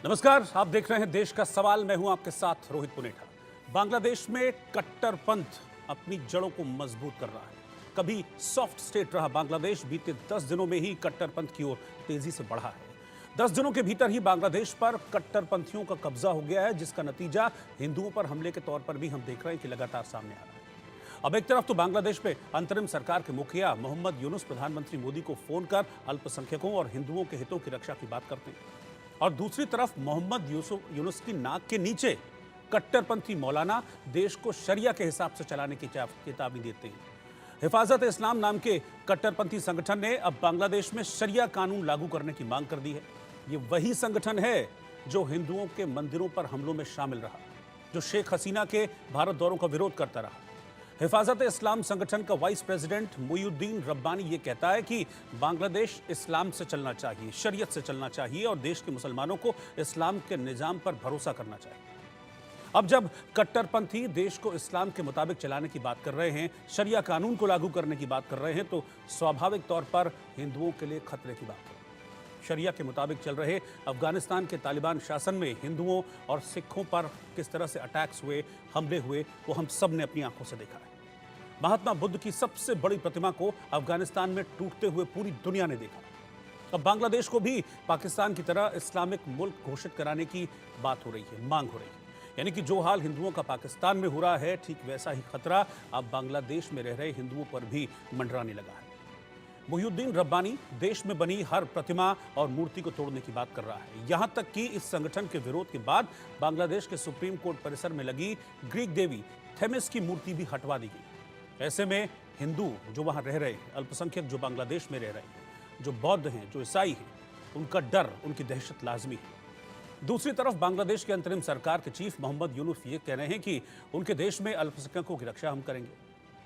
नमस्कार, आप देख रहे हैं देश का सवाल। मैं हूं आपके साथ रोहित पुनेठा। बांग्लादेश में कट्टरपंथ अपनी जड़ों को मजबूत कर रहा है। कभी सॉफ्ट स्टेट रहा बांग्लादेश, बीते 10 दिनों में ही कट्टरपंथ की ओर तेजी से बढ़ा है। 10 दिनों के भीतर ही बांग्लादेश पर कट्टरपंथियों का कब्जा हो गया है, जिसका नतीजा हिंदुओं पर हमले के तौर पर भी हम देख रहे हैं कि लगातार सामने आ रहा है। अब एक तरफ तो बांग्लादेश में अंतरिम सरकार के मुखिया मोहम्मद यूनुस प्रधानमंत्री मोदी को फोन कर अल्पसंख्यकों और हिंदुओं के हितों की रक्षा की बात करते हैं, और दूसरी तरफ मोहम्मद यूनुस की नाक के नीचे कट्टरपंथी मौलाना देश को शरिया के हिसाब से चलाने की चेतावनी देते हैं। हिफाजत-ए-इस्लाम नाम के कट्टरपंथी संगठन ने अब बांग्लादेश में शरिया कानून लागू करने की मांग कर दी है। ये वही संगठन है जो हिंदुओं के मंदिरों पर हमलों में शामिल रहा, जो शेख हसीना के भारत दौरों का विरोध करता रहा। हिफाजत-ए-इस्लाम संगठन का वाइस प्रेसिडेंट मोयुद्दीन रब्बानी ये कहता है कि बांग्लादेश इस्लाम से चलना चाहिए, शरीयत से चलना चाहिए और देश के मुसलमानों को इस्लाम के निजाम पर भरोसा करना चाहिए। अब जब कट्टरपंथी देश को इस्लाम के मुताबिक चलाने की बात कर रहे हैं, शरिया कानून को लागू करने की बात कर रहे हैं, तो स्वाभाविक तौर पर हिंदुओं के लिए खतरे की बात है। शरिया के मुताबिक चल रहे अफगानिस्तान के तालिबान शासन में हिंदुओं और सिखों पर किस तरह से अटैक्स हुए, हमले हुए, वो हम सब ने अपनी आंखों से देखा है। महात्मा बुद्ध की सबसे बड़ी प्रतिमा को अफगानिस्तान में टूटते हुए पूरी दुनिया ने देखा। अब बांग्लादेश को भी पाकिस्तान की तरह इस्लामिक मुल्क घोषित कराने की बात हो रही है, मांग हो रही है। यानी कि जो हाल हिंदुओं का पाकिस्तान में हो रहा है, ठीक वैसा ही खतरा अब बांग्लादेश में रह रहे हिंदुओं पर भी मंडराने लगा है। मोयुद्दीन रब्बानी देश में बनी हर प्रतिमा और मूर्ति को तोड़ने की बात कर रहा है। यहां तक कि इस संगठन के विरोध के बाद बांग्लादेश के सुप्रीम कोर्ट परिसर में लगी ग्रीक देवी थेमिस की मूर्ति भी हटवा दी गई। ऐसे में हिंदू जो वहां रह रहे हैं, अल्पसंख्यक जो बांग्लादेश में रह रहे हैं, जो बौद्ध हैं, जो ईसाई हैं, उनका डर, उनकी दहशत लाजमी है। दूसरी तरफ बांग्लादेश के अंतरिम सरकार के चीफ मोहम्मद यूनुस ये कह रहे हैं कि उनके देश में अल्पसंख्यकों की रक्षा हम करेंगे।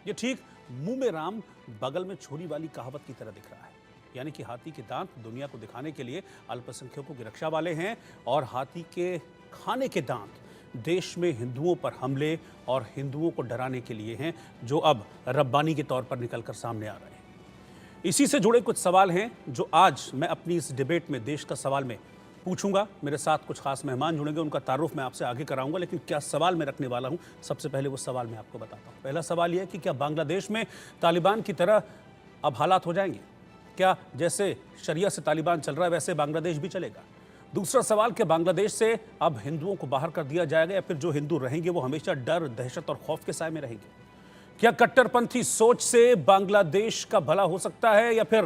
ये ठीक मुंह में राम बगल में छुरी वाली कहावत की तरह दिख रहा है। यानी कि हाथी के दांत दुनिया को दिखाने के लिए अल्पसंख्यकों की रक्षा वाले हैं, और हाथी के खाने के दांत देश में हिंदुओं पर हमले और हिंदुओं को डराने के लिए हैं, जो अब रब्बानी के तौर पर निकलकर सामने आ रहे हैं। इसी से जुड़े कुछ सवाल हैं जो आज मैं अपनी इस डिबेट में, देश का सवाल में पूछूंगा। मेरे साथ कुछ खास मेहमान जुड़ेंगे, उनका तारुफ मैं आपसे आगे कराऊंगा, लेकिन क्या सवाल मैं रखने वाला हूं, सबसे पहले वो सवाल मैं आपको बताता हूं। पहला सवाल यह है कि क्या बांग्लादेश में तालिबान की तरह अब हालात हो जाएंगे? क्या जैसे शरिया से तालिबान चल रहा है वैसे बांग्लादेश भी चलेगा? दूसरा सवाल, कि बांग्लादेश से अब हिंदुओं को बाहर कर दिया जाएगा, या फिर जो हिंदू रहेंगे वो हमेशा डर, दहशत और खौफ के साए में रहेंगे? क्या कट्टरपंथी सोच से बांग्लादेश का भला हो सकता है, या फिर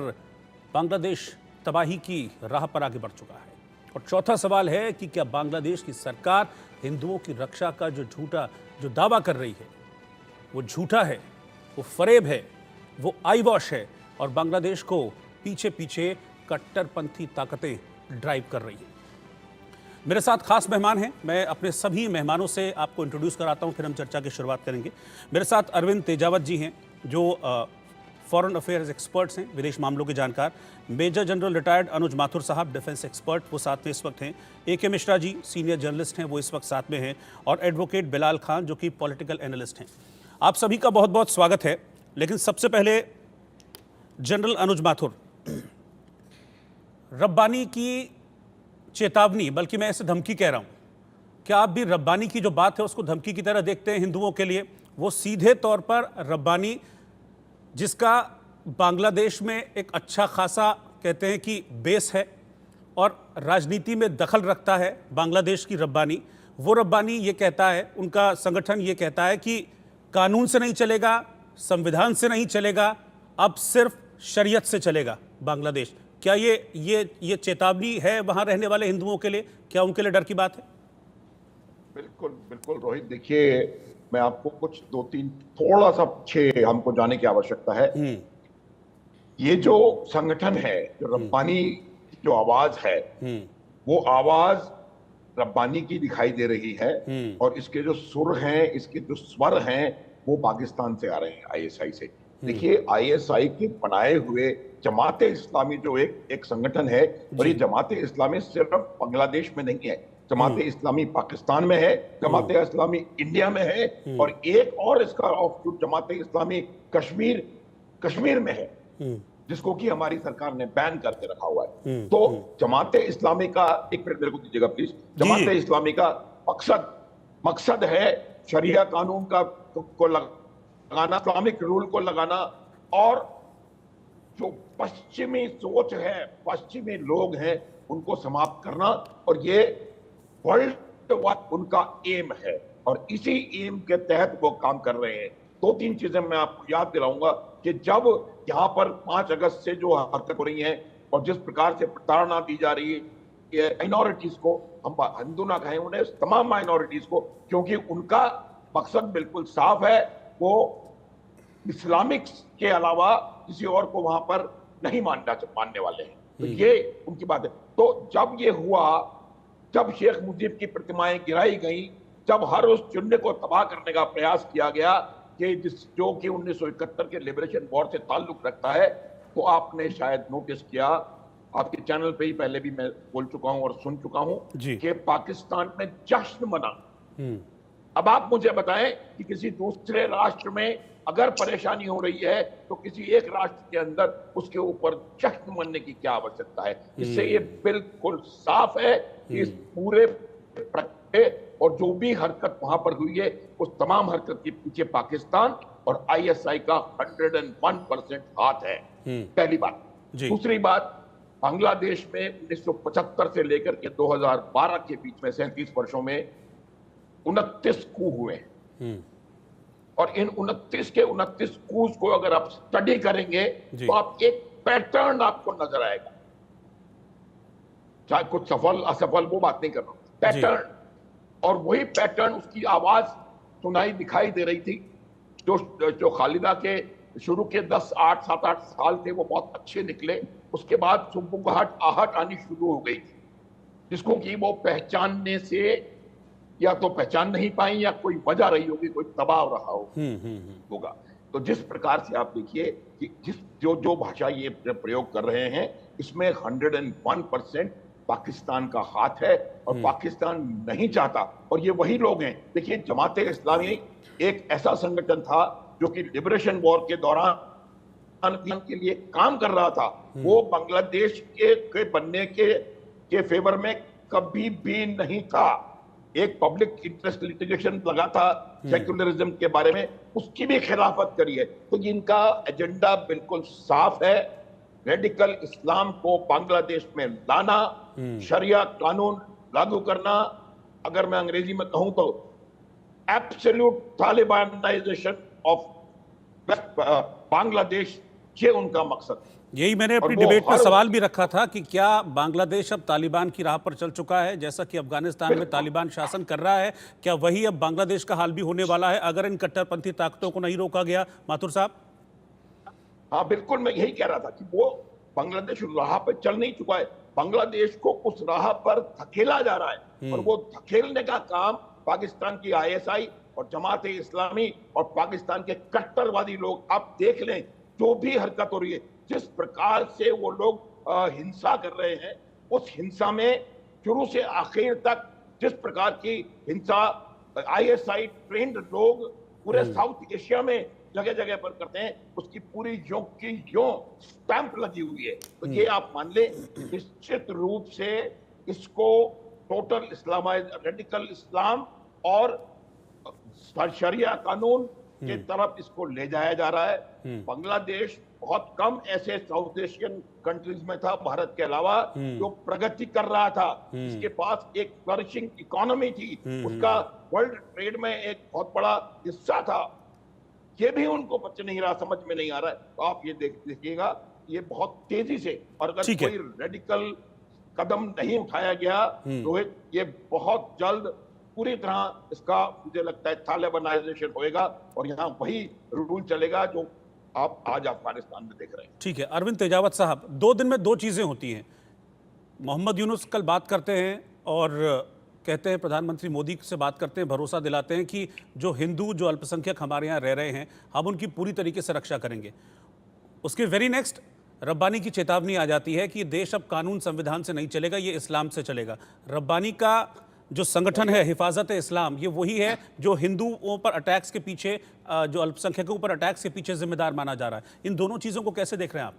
बांग्लादेश तबाही की राह पर आगे बढ़ चुका है? और चौथा सवाल है कि क्या बांग्लादेश की सरकार हिंदुओं की रक्षा का जो दावा कर रही है वो झूठा है, वो फरेब है, वो आई वॉश है, और बांग्लादेश को पीछे पीछे कट्टरपंथी ताकतें ड्राइव कर रही हैं? मेरे साथ खास मेहमान हैं। मैं अपने सभी मेहमानों से आपको इंट्रोड्यूस कराता हूं, फिर हम चर्चा की शुरुआत करेंगे। मेरे साथ अरविंद तेजावत जी हैं, जो फॉरेन अफेयर्स एक्सपर्ट्स हैं, विदेश मामलों के जानकार। मेजर जनरल रिटायर्ड अनुज माथुर साहब, डिफेंस एक्सपर्ट, वो साथ में इस वक्त हैं। AK Mishra ji, senior journalist हैं, वो इस वक्त साथ में हैं। और एडवोकेट बिलाल खान, जो कि पॉलिटिकल एनालिस्ट हैं। आप सभी का बहुत बहुत स्वागत है। लेकिन सबसे पहले जनरल अनुज माथुर, रब्बानी की चेतावनी, बल्कि मैं इसे धमकी कह रहा हूं, क्या आप भी रब्बानी की जो बात है उसको धमकी की तरह देखते हैं हिंदुओं के लिए? वो सीधे तौर पर रब्बानी, जिसका बांग्लादेश में एक अच्छा खासा कहते हैं कि बेस है और राजनीति में दखल रखता है, बांग्लादेश की रब्बानी, वो रब्बानी ये कहता है, उनका संगठन ये कहता है कि कानून से नहीं चलेगा, संविधान से नहीं चलेगा, अब सिर्फ शरीयत से चलेगा बांग्लादेश। क्या ये चेतावनी है वहां रहने वाले हिंदुओं के लिए? क्या उनके लिए डर की बात है? बिल्कुल बिल्कुल रोहित, देखिए मैं आपको कुछ दो तीन थोड़ा सा पीछे हमको जाने की आवश्यकता है। ये जो संगठन है, जो रब्बानी की जो आवाज है, वो आवाज रब्बानी की दिखाई दे रही है, और इसके जो सुर हैं, इसके जो स्वर हैं, वो पाकिस्तान से आ रहे हैं, ISI से। देखिए ISI के बनाए हुए जमाते इस्लामी जो एक संगठन है, और ये जमाते इस्लामी सिर्फ बांग्लादेश में नहीं है, जमाते इस्लामी पाकिस्तान में है, जमाते इस्लामी इंडिया में है, और एक और इसका ऑफशूट जमाते इस्लामी कश्मीर में है, जिसको कि हमारी सरकार ने बैन करके रखा हुआ है। तो जमात इस्लामी का, एक मिनट मेरे को दीजिएगा प्लीज, जमात इस्लामी का मकसद है शरिया कानून को लगाना, इस्लामिक रूल को लगाना, और जो पश्चिमी सोच है, पश्चिमी लोग हैं, उनको समाप्त करना। और ये वर्ल्ड वाइड उनका एम है, और इसी एम के तहत वो काम कर रहे हैं। दो तीन चीजें मैं आपको याद दिलाऊंगा कि जब यहाँ पर 5 अगस्त से जो हरकत हो रही है और जिस प्रकार से प्रताड़ना दी जा रही है माइनॉरिटीज को, हम हिंदू ना कहें उन्हें, तमाम माइनॉरिटीज को, क्योंकि उनका मकसद बिल्कुल साफ है, वो इस्लामिक्स के अलावा किसी और को वहां पर नहीं मानने वाले हैं। तो ये उनकी बात है। तो जब ये हुआ, जब शेख मुजीब की प्रतिमाएं गिराई गई, जब हर उस चिन्ह को तबाह करने का प्रयास किया गया कि जो कि 1971 के लिबरेशन वॉर से ताल्लुक रखता है, तो आपने शायद नोटिस किया, आपके चैनल पे ही पहले भी मैं बोल चुका हूं और सुन चुका हूं कि पाकिस्तान में जश्न मना। अब आप मुझे बताएं कि किसी दूसरे राष्ट्र में अगर परेशानी हो रही है तो किसी एक राष्ट्र के अंदर उसके ऊपर जश्न मनने की क्या आवश्यकता है? इससे ये बिल्कुल साफ है कि इस पूरे और जो भी हरकत वहां पर हुई है, उस तमाम हरकत के पीछे पाकिस्तान और आईएसआई का 101% हाथ है। पहली बात। दूसरी बात, बांग्लादेश में 1975 से लेकर के 2012 के बीच में 37 वर्षों में 29 कू हुए, और इन 29 के 29 कूज को अगर आप स्टडी करेंगे तो आप एक पैटर्न आपको नजर आएगा। चाहे कुछ सफल असफल, वो बात नहीं कर रहा, पैटर्न। और वही पैटर्न, उसकी आवाज सुनाई दिखाई दे रही थी। जो खालिदा के शुरू के 7-8 साल थे वो बहुत अच्छे निकले, उसके बाद सुबुगाहट आहट आनी शुरू हो गई थी, जिसको कि वो पहचानने से या तो पहचान नहीं पाई या कोई वजह रही होगी, कोई दबाव रहा होगा। तो जिस प्रकार से आप देखिए कि जो भाषा ये प्रयोग कर रहे हैं, इसमें 101% पाकिस्तान का हाथ है, और पाकिस्तान नहीं चाहता। और ये वही लोग हैं, देखिए जमात इस्लामी एक ऐसा संगठन था जो कि लिबरेशन वॉर के दौरान के लिए काम कर रहा था। वो बांग्लादेश के बनने के फेवर में कभी भी नहीं था। एक पब्लिक इंटरेस्ट लिटिगेशन लगा था सेक्युलरिज्म के बारे में, उसकी भी खिलाफत करी है। तो इनका एजेंडा बिल्कुल साफ है, रेडिकल इस्लाम को बांग्लादेश में लाना, शरिया कानून लागू करना, अगर मैं अंग्रेजी में कहूं तो एब्सोल्यूट तालिबानाइजेशन ऑफ बांग्लादेश, ये उनका मकसद है। यही मैंने अपनी डिबेट में सवाल भी रखा था कि क्या बांग्लादेश अब तालिबान की राह पर चल चुका है, जैसा कि अफगानिस्तान में तालिबान शासन कर रहा है? क्या वही अब बांग्लादेश का हाल भी होने वाला है अगर इन कट्टरपंथी ताकतों को नहीं रोका गया? माथुर साहब। हाँ बिल्कुल, मैं यही कह रहा था कि वो बांग्लादेश राह पर चल नहीं चुका है, बांग्लादेश को उस राह पर धकेला जा रहा है। और वो धकेलने का काम पाकिस्तान की आईएसआई और जमात इस्लामी और पाकिस्तान के कट्टरवादी लोग, आप देख लें जो भी हरकत हो रही है, जिस प्रकार से वो लोग हिंसा कर रहे हैं, उस हिंसा में शुरू से आखिर तक जिस प्रकार की हिंसा आईएसआई ट्रेंड लोग पूरे साउथ एशिया में जगह जगह पर करते हैं, उसकी पूरी यों स्टैंप लगी हुई है। तो ये आप मान लें, निश्चित रूप से इसको टोटल इस्लामाइज, रेडिकल इस्लाम और शरिया कानून के तरफ इसको ले जाया जा रहा है। बांग्लादेश बहुत कम ऐसे साउथ एशियन कंट्रीज में था, भारत के अलावा, जो प्रगति कर रहा था, इसके पास एक फ्लरिशिंग इकोनॉमी थी, उसका वर्ल्ड ट्रेड में एक बहुत बड़ा हिस्सा था। ये भी उनको बच्चे नहीं रहा, समझ में नहीं आ रहा है। तो आप ये देखिएगा, ये बहुत तेजी से, और अगर कोई रेडिकल कदम नहीं उठाया गया रोहित, ये बहुत जल्द पूरी तरह इसका मुझे लगता है तालिबानाइजेशन होएगा, और यहाँ वही रूल चलेगा जो आप आज अफगानिस्तान में देख रहे हैं। ठीक है अरविंद तेजावत साहब, 2 दिन में 2 चीजें होती हैं। मोहम्मद यूनुस कल बात करते हैं और कहते हैं, प्रधानमंत्री मोदी से बात करते हैं, भरोसा दिलाते हैं कि जो हिंदू, जो अल्पसंख्यक हमारे यहाँ रह रहे हैं, हम उनकी पूरी तरीके से रक्षा करेंगे। उसके वेरी नेक्स्ट रब्बानी की चेतावनी आ जाती है कि ये देश अब कानून संविधान से नहीं चलेगा, ये इस्लाम से चलेगा। रब्बानी का जो संगठन है हिफाजत इस्लाम, ये वही है जो हिंदुओं पर अटैक्स के पीछे, जो अल्पसंख्यकों पर अटैक्स के पीछे जिम्मेदार माना जा रहा है। इन दोनों चीज़ों को कैसे देख रहे हैं आप?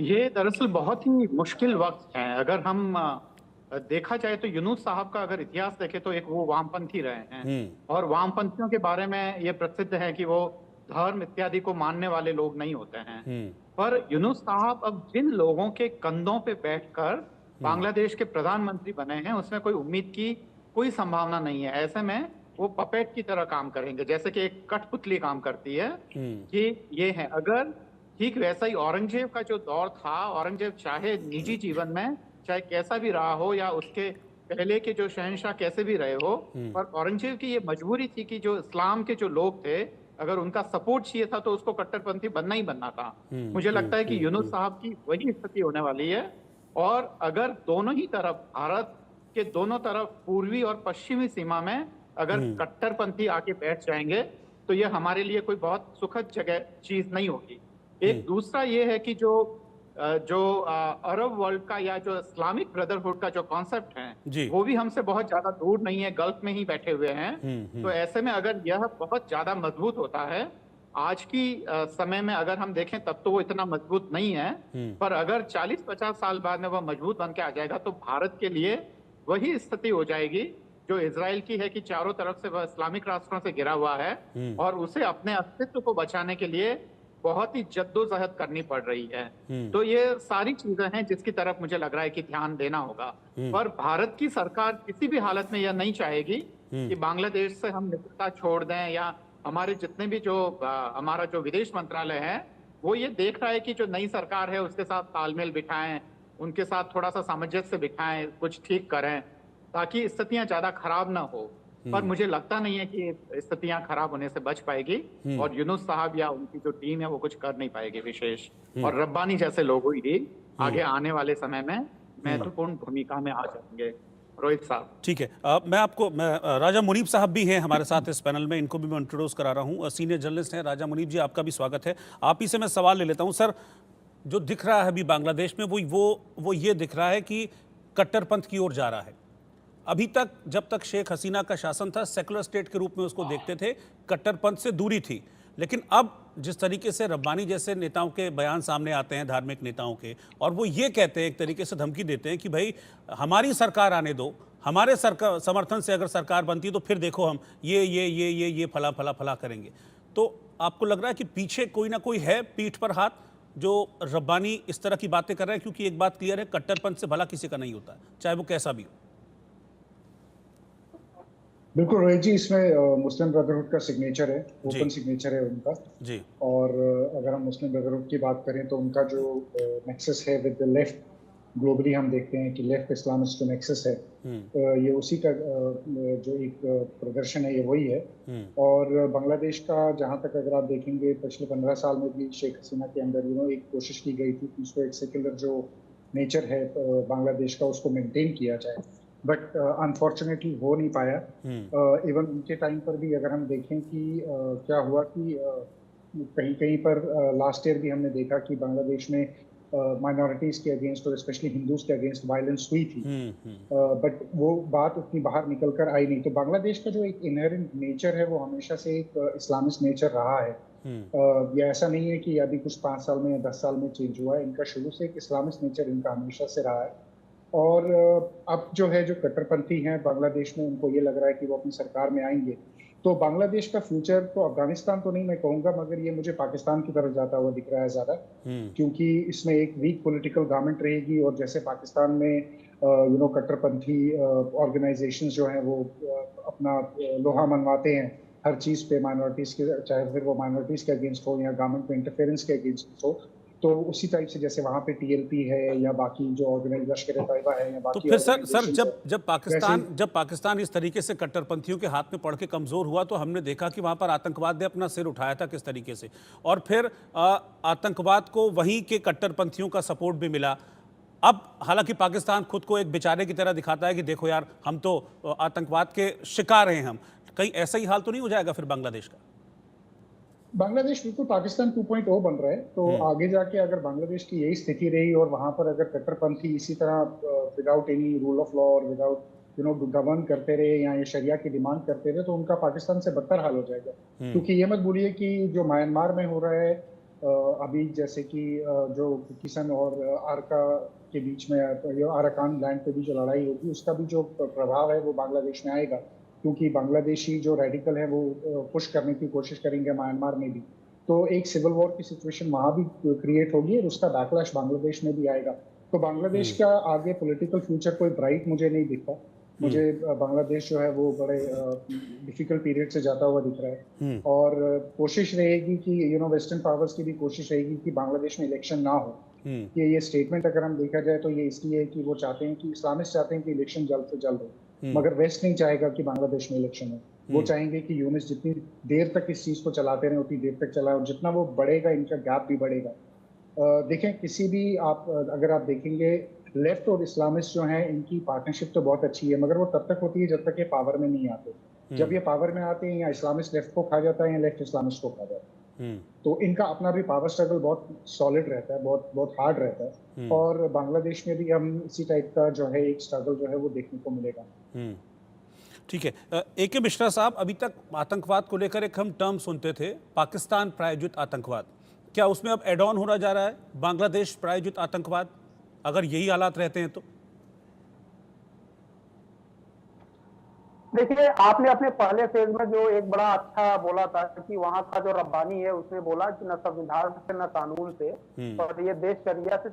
ये दरअसल बहुत ही मुश्किल वक्त है। अगर हम देखा जाए तो यूनुस साहब का अगर इतिहास देखें तो एक वो वामपंथी रहे हैं, और वामपंथियों के बारे में ये प्रसिद्ध है कि वो धर्म इत्यादि को मानने वाले लोग नहीं होते हैं। पर यूनुस साहब अब जिन लोगों के कंधों पे बैठकर बांग्लादेश के प्रधानमंत्री बने हैं, उसमें कोई उम्मीद की कोई संभावना नहीं है। ऐसे में वो पपेट की तरह काम करेंगे, जैसे कि एक कठपुतली काम करती है कि ये है। अगर ठीक वैसा ही औरंगजेब का जो दौर था, औरंगजेब चाहे निजी जीवन में चाहे कैसा भी रहा हो या उसके पहले के जो शहंशाह कैसे भी रहे हो, पर औरंगजेब की ये मजबूरी थी कि जो इस्लाम के जो लोग थे, अगर उनका सपोर्ट चाहिए था तो उसको कट्टरपंथी बनना ही बनना था। मुझे लगता है कि यूनुस साहब की वही स्थिति होने वाली है। और अगर दोनों ही तरफ, भारत के दोनों तरफ पूर्वी और पश्चिमी सीमा में अगर कट्टरपंथी आके बैठ जाएंगे तो ये हमारे लिए कोई बहुत सुखद जगह चीज नहीं होगी। एक दूसरा ये है कि जो अरब वर्ल्ड का या जो इस्लामिक ब्रदरहुड का जो कॉन्सेप्ट है, वो भी हमसे बहुत ज्यादा दूर नहीं है, गल्फ में ही बैठे हुए हैं। तो ऐसे में अगर यह बहुत ज्यादा मजबूत होता है, आज की समय में अगर हम देखें तब तो वो इतना मजबूत नहीं है, पर अगर 40-50 साल बाद में वह मजबूत बन के आ जाएगा तो भारत के लिए वही स्थिति हो जाएगी जो इजराइल की है कि चारों तरफ से वह इस्लामिक राष्ट्रों से घिरा हुआ है और उसे अपने अस्तित्व को बचाने के लिए बहुत ही जद्दोजहद करनी पड़ रही है। तो ये सारी चीजें हैं जिसकी तरफ मुझे लग रहा है कि ध्यान देना होगा। पर भारत की सरकार किसी भी हालत में यह नहीं चाहेगी कि बांग्लादेश से हम मित्रता छोड़ दें, या हमारे जितने भी हमारा जो विदेश मंत्रालय है वो ये देख रहा है कि जो नई सरकार है उसके साथ तालमेल बिठाएं, उनके साथ थोड़ा सा सामंजस्य बिठाएं, कुछ ठीक करें ताकि स्थितियां ज्यादा खराब ना हो। पर मुझे लगता नहीं है कि स्थितियां खराब होने से बच पाएगी और यूनुस साहब या उनकी जो टीम है वो कुछ कर नहीं पाएगी विशेष। और रब्बानी जैसे लोग ही आगे आने वाले समय में महत्वपूर्ण भूमिका में आ जाएंगे। रोहित साहब, ठीक है। राजा मुनीब साहब भी हैं हमारे साथ इस पैनल में, इनको भी मैं इंट्रोड्यूस करा रहा हूँ। सीनियर जर्नलिस्ट हैं राजा मुनीब जी, आपका भी स्वागत है। आप ही से मैं सवाल ले लेता हूँ। सर, जो दिख रहा है अभी बांग्लादेश में वो ये दिख रहा है कि कट्टरपंथ की ओर जा रहा है। अभी तक जब तक शेख हसीना का शासन था, सेकुलर स्टेट के रूप में उसको देखते थे, कट्टरपंथ से दूरी थी। लेकिन अब जिस तरीके से रब्बानी जैसे नेताओं के बयान सामने आते हैं, धार्मिक नेताओं के, और वो ये कहते हैं, एक तरीके से धमकी देते हैं कि भाई हमारी सरकार आने दो, हमारे सरकार समर्थन से अगर सरकार बनती है तो फिर देखो हम ये फला फला फला करेंगे। तो आपको लग रहा है कि पीछे कोई ना कोई है, पीठ पर हाथ, जो रब्बानी इस तरह की बातें कर रहे हैं? क्योंकि एक बात क्लियर है, कट्टरपंथ से भला किसी का नहीं होता, चाहे वो कैसा भी हो। बिल्कुल रोहित जी, इसमें मुस्लिम ब्रदरहुड का सिग्नेचर है, ओपन सिग्नेचर है उनका जी। और अगर हम मुस्लिम ब्रदरहुड की बात करें तो उनका जो नेक्सस है विद द लेफ्ट, ग्लोबली हम देखते हैं कि लेफ्ट इस्लामिस्ट जो नेक्सस है, ये उसी का जो एक प्रदर्शन है, ये वही है। और बांग्लादेश का जहाँ तक अगर आप देखेंगे, पिछले 15 साल में भी शेख हसीना के अंदर एक कोशिश की गई थी कि उसको एक सेक्युलर जो नेचर है बांग्लादेश का, उसको मेंटेन किया जाए, बट अनफॉर्चुनेटली हो नहीं पाया। इवन उनके टाइम पर भी अगर हम देखें कि क्या हुआ कि कहीं कहीं पर लास्ट ईयर भी हमने देखा कि बांग्लादेश में माइनॉरिटीज के अगेंस्ट और स्पेशली हिंदूज के अगेंस्ट वायलेंस हुई थी, बट वो बात उतनी बाहर निकल कर आई नहीं। तो बांग्लादेश का जो एक इनहेरेंट नेचर है वो हमेशा से एक इस्लामिस्ट नेचर रहा है। ये ऐसा नहीं है कि अभी कुछ 5 साल में या 10 साल में चेंज हुआ है, इनका शुरू से एक इस्लामिस्ट नेचर इनका हमेशा से रहा है। और अब जो है, जो कट्टरपंथी हैं बांग्लादेश में, उनको ये लग रहा है कि वो अपनी सरकार में आएंगे तो बांग्लादेश का फ्यूचर तो अफगानिस्तान तो नहीं मैं कहूंगा, मगर ये मुझे पाकिस्तान की तरफ जाता हुआ दिख रहा है ज्यादा, क्योंकि इसमें एक वीक पॉलिटिकल गवर्नमेंट रहेगी। और जैसे पाकिस्तान में कट्टरपंथी ऑर्गेनाइजेशंस जो हैं वो अपना लोहा मनवाते हैं हर चीज पे माइनॉरिटीज के, चाहे फिर वो माइनॉरिटीज के अगेंस्ट हो या गवर्नमेंट में इंटरफेरेंस के अगेंस्ट हो, तो उसी टाइप से जैसे वहां पे टीएलपी है या बाकी जो ऑर्गेनाइज लश्कर-ए-तैयबा है या बाकी। तो फिर सर जब पाकिस्तान इस तरीके से कट्टरपंथियों के हाथ में पड़ के कमजोर हुआ तो हमने देखा कि वहां पर आतंकवाद ने अपना सिर उठाया था किस तरीके से, और फिर आतंकवाद को वहीं के कट्टरपंथियों का सपोर्ट भी मिला। अब हालांकि पाकिस्तान खुद को एक बेचारे की तरह दिखाता है कि देखो यार, हम तो आतंकवाद के शिकार हैं हम। कहीं ऐसा ही हाल तो नहीं हो जाएगा फिर बांग्लादेश का? बांग्लादेश बिल्कुल पाकिस्तान 2.0 बन रहा है, तो आगे जाके अगर बांग्लादेश की यही स्थिति रही और वहां पर अगर कट्टरपंथी इसी तरह without any rule of law और विदाउट गवर्न करते रहे या ये शरिया की डिमांड करते रहे, तो उनका पाकिस्तान से बदतर हाल हो जाएगा। क्योंकि ये मत भूलिए कि जो म्यांमार में हो रहा है अभी जैसे कि जो किशन और आरका के बीच में आराकान लैंड पे भी जो लड़ाई होगी उसका भी जो प्रभाव है वो बांग्लादेश में आएगा, क्योंकि बांग्लादेशी जो रेडिकल है वो पुश करने की कोशिश करेंगे म्यांमार में भी, तो एक सिविल वॉर की सिचुएशन वहां भी क्रिएट होगी और उसका बैकलैश बांग्लादेश में भी आएगा। तो बांग्लादेश का आगे पॉलिटिकल फ्यूचर कोई ब्राइट मुझे नहीं दिखता। मुझे बांग्लादेश जो है वो बड़े डिफिकल्ट पीरियड से जाता हुआ दिख रहा है और कोशिश रहेगी कि वेस्टर्न पावर्स की भी कोशिश रहेगी कि बांग्लादेश में इलेक्शन ना हो। कि ये स्टेटमेंट अगर हम देखा जाए तो ये इसलिए है कि वो चाहते हैं कि इस्लामिस्ट चाहते हैं कि इलेक्शन जल्द से जल्द हो, मगर वेस्ट नहीं चाहेगा कि बांग्लादेश में इलेक्शन हो। वो चाहेंगे कि यूनिस जितनी देर तक इस चीज को चलाते रहे उतनी देर तक चलाए और जितना वो बढ़ेगा इनका गैप भी बढ़ेगा। देखें किसी भी आप अगर आप देखेंगे लेफ्ट और इस्लामिस्ट जो हैं इनकी पार्टनरशिप तो बहुत अच्छी है, मगर वो तब तक होती है जब तक ये पावर में नहीं आते। जब ये पावर में आते हैं या इस्लामिस्ट लेफ्ट को खा जाता है या लेफ्ट इस्लामिस्ट को खा जाता है, तो इनका अपना भी पावर स्ट्रगल बहुत सॉलिड रहता है, बहुत बहुत हार्ड रहता है। और बांग्लादेश में भी हम इसी टाइप का जो है एक स्ट्रगल जो है वो देखने को मिलेगा। ठीक है, AK मिश्रा साहब, अभी तक आतंकवाद को लेकर एक हम टर्म सुनते थे, पाकिस्तान प्रायोजित आतंकवाद। क्या उसमें अब एड ऑन होना जा रहा है बांग्लादेश प्रायोजित आतंकवाद, अगर यही हालात रहते हैं तो? देखिए, आपने अपने पहले फेज में जो एक बड़ा अच्छा बोला था कि वहां का जो रब्बानी है उसने बोला कि न संविधान से न कानून से और ये देश शरिया से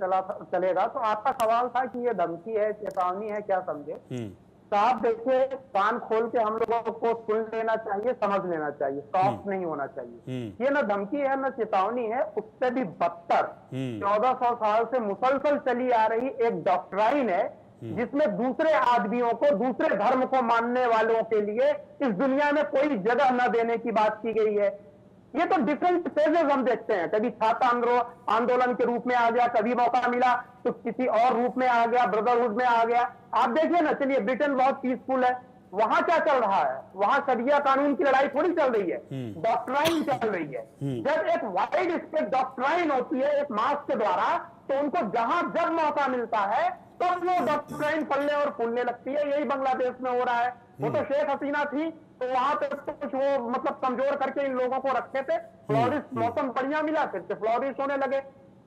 चलेगा। तो आपका सवाल था कि ये धमकी है, चेतावनी है, क्या समझे? साहब देखिए, कान खोल के हम लोगों को सुन लेना चाहिए, समझ लेना चाहिए, सॉफ्ट नहीं होना चाहिए। ये न धमकी है न चेतावनी है, उससे भी बदतर 1400 साल से मुसलसल चली आ रही एक डॉक्ट्राइन है जिसमें दूसरे आदमियों को, दूसरे धर्म को मानने वालों के लिए इस दुनिया में कोई जगह न देने की बात की गई है। ये तो डिफरेंट फेजेस हम देखते हैं, कभी छात्र आंदोलन के रूप में आ गया, कभी मौका मिला तो किसी और रूप में आ गया, ब्रदरहुड में आ गया। आप देखिए ना, चलिए ब्रिटेन बहुत पीसफुल है, वहां क्या चल रहा है? वहां शरिया कानून की लड़ाई थोड़ी चल रही है, डॉक्ट्राइन चल रही है। जब एक वाइड स्प्रेड डॉक्ट्राइन होती है एक मास के द्वारा, तो उनको जहां जब मौका मिलता है तो वो डॉक्ट्राइन फलने और फूलने लगती है। यही बांग्लादेश में हो रहा है। वो तो शेख हसीना थी तो वहां पे कुछ वो मतलब कमजोर करके इन लोगों को रखे थे, फ्लोरिश मौसम बढ़िया मिला, फिर से फ्लोरिश होने लगे।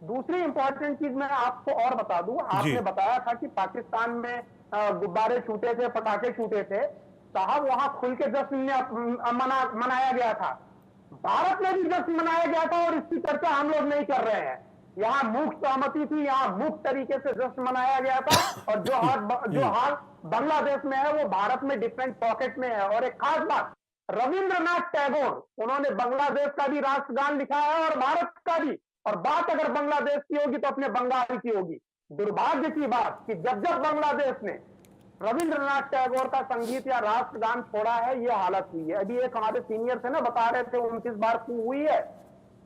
दूसरी इंपॉर्टेंट चीज मैं आपको और बता दूं, आपने बताया था कि पाकिस्तान में गुब्बारे छूटे थे, पटाखे छूटे थे। साहब वहां खुल के जश्न मनाया गया था, भारत में भी जश्न मनाया गया था और इसकी चर्चा हम लोग नहीं कर रहे हैं। यहाँ मूक सहमति थी, यहाँ मूक तरीके से जश्न मनाया गया था। और जो हाल बांग्लादेश में है वो भारत में डिफरेंट पॉकेट में है। और एक खास बात, रविंद्रनाथ टैगोर, उन्होंने बांग्लादेश का भी राष्ट्रगान लिखा है और भारत का भी। और बात अगर बांग्लादेश की होगी तो अपने बंगाल की होगी। दुर्भाग्य की बात कि जब जब बांग्लादेश ने रविंद्रनाथ टैगोर का संगीत या राष्ट्रगान छोड़ा है, ये हालत हुई है। अभी एक हमारे सीनियर थे ना, बता रहे थे 29 बार क्यों हुई है।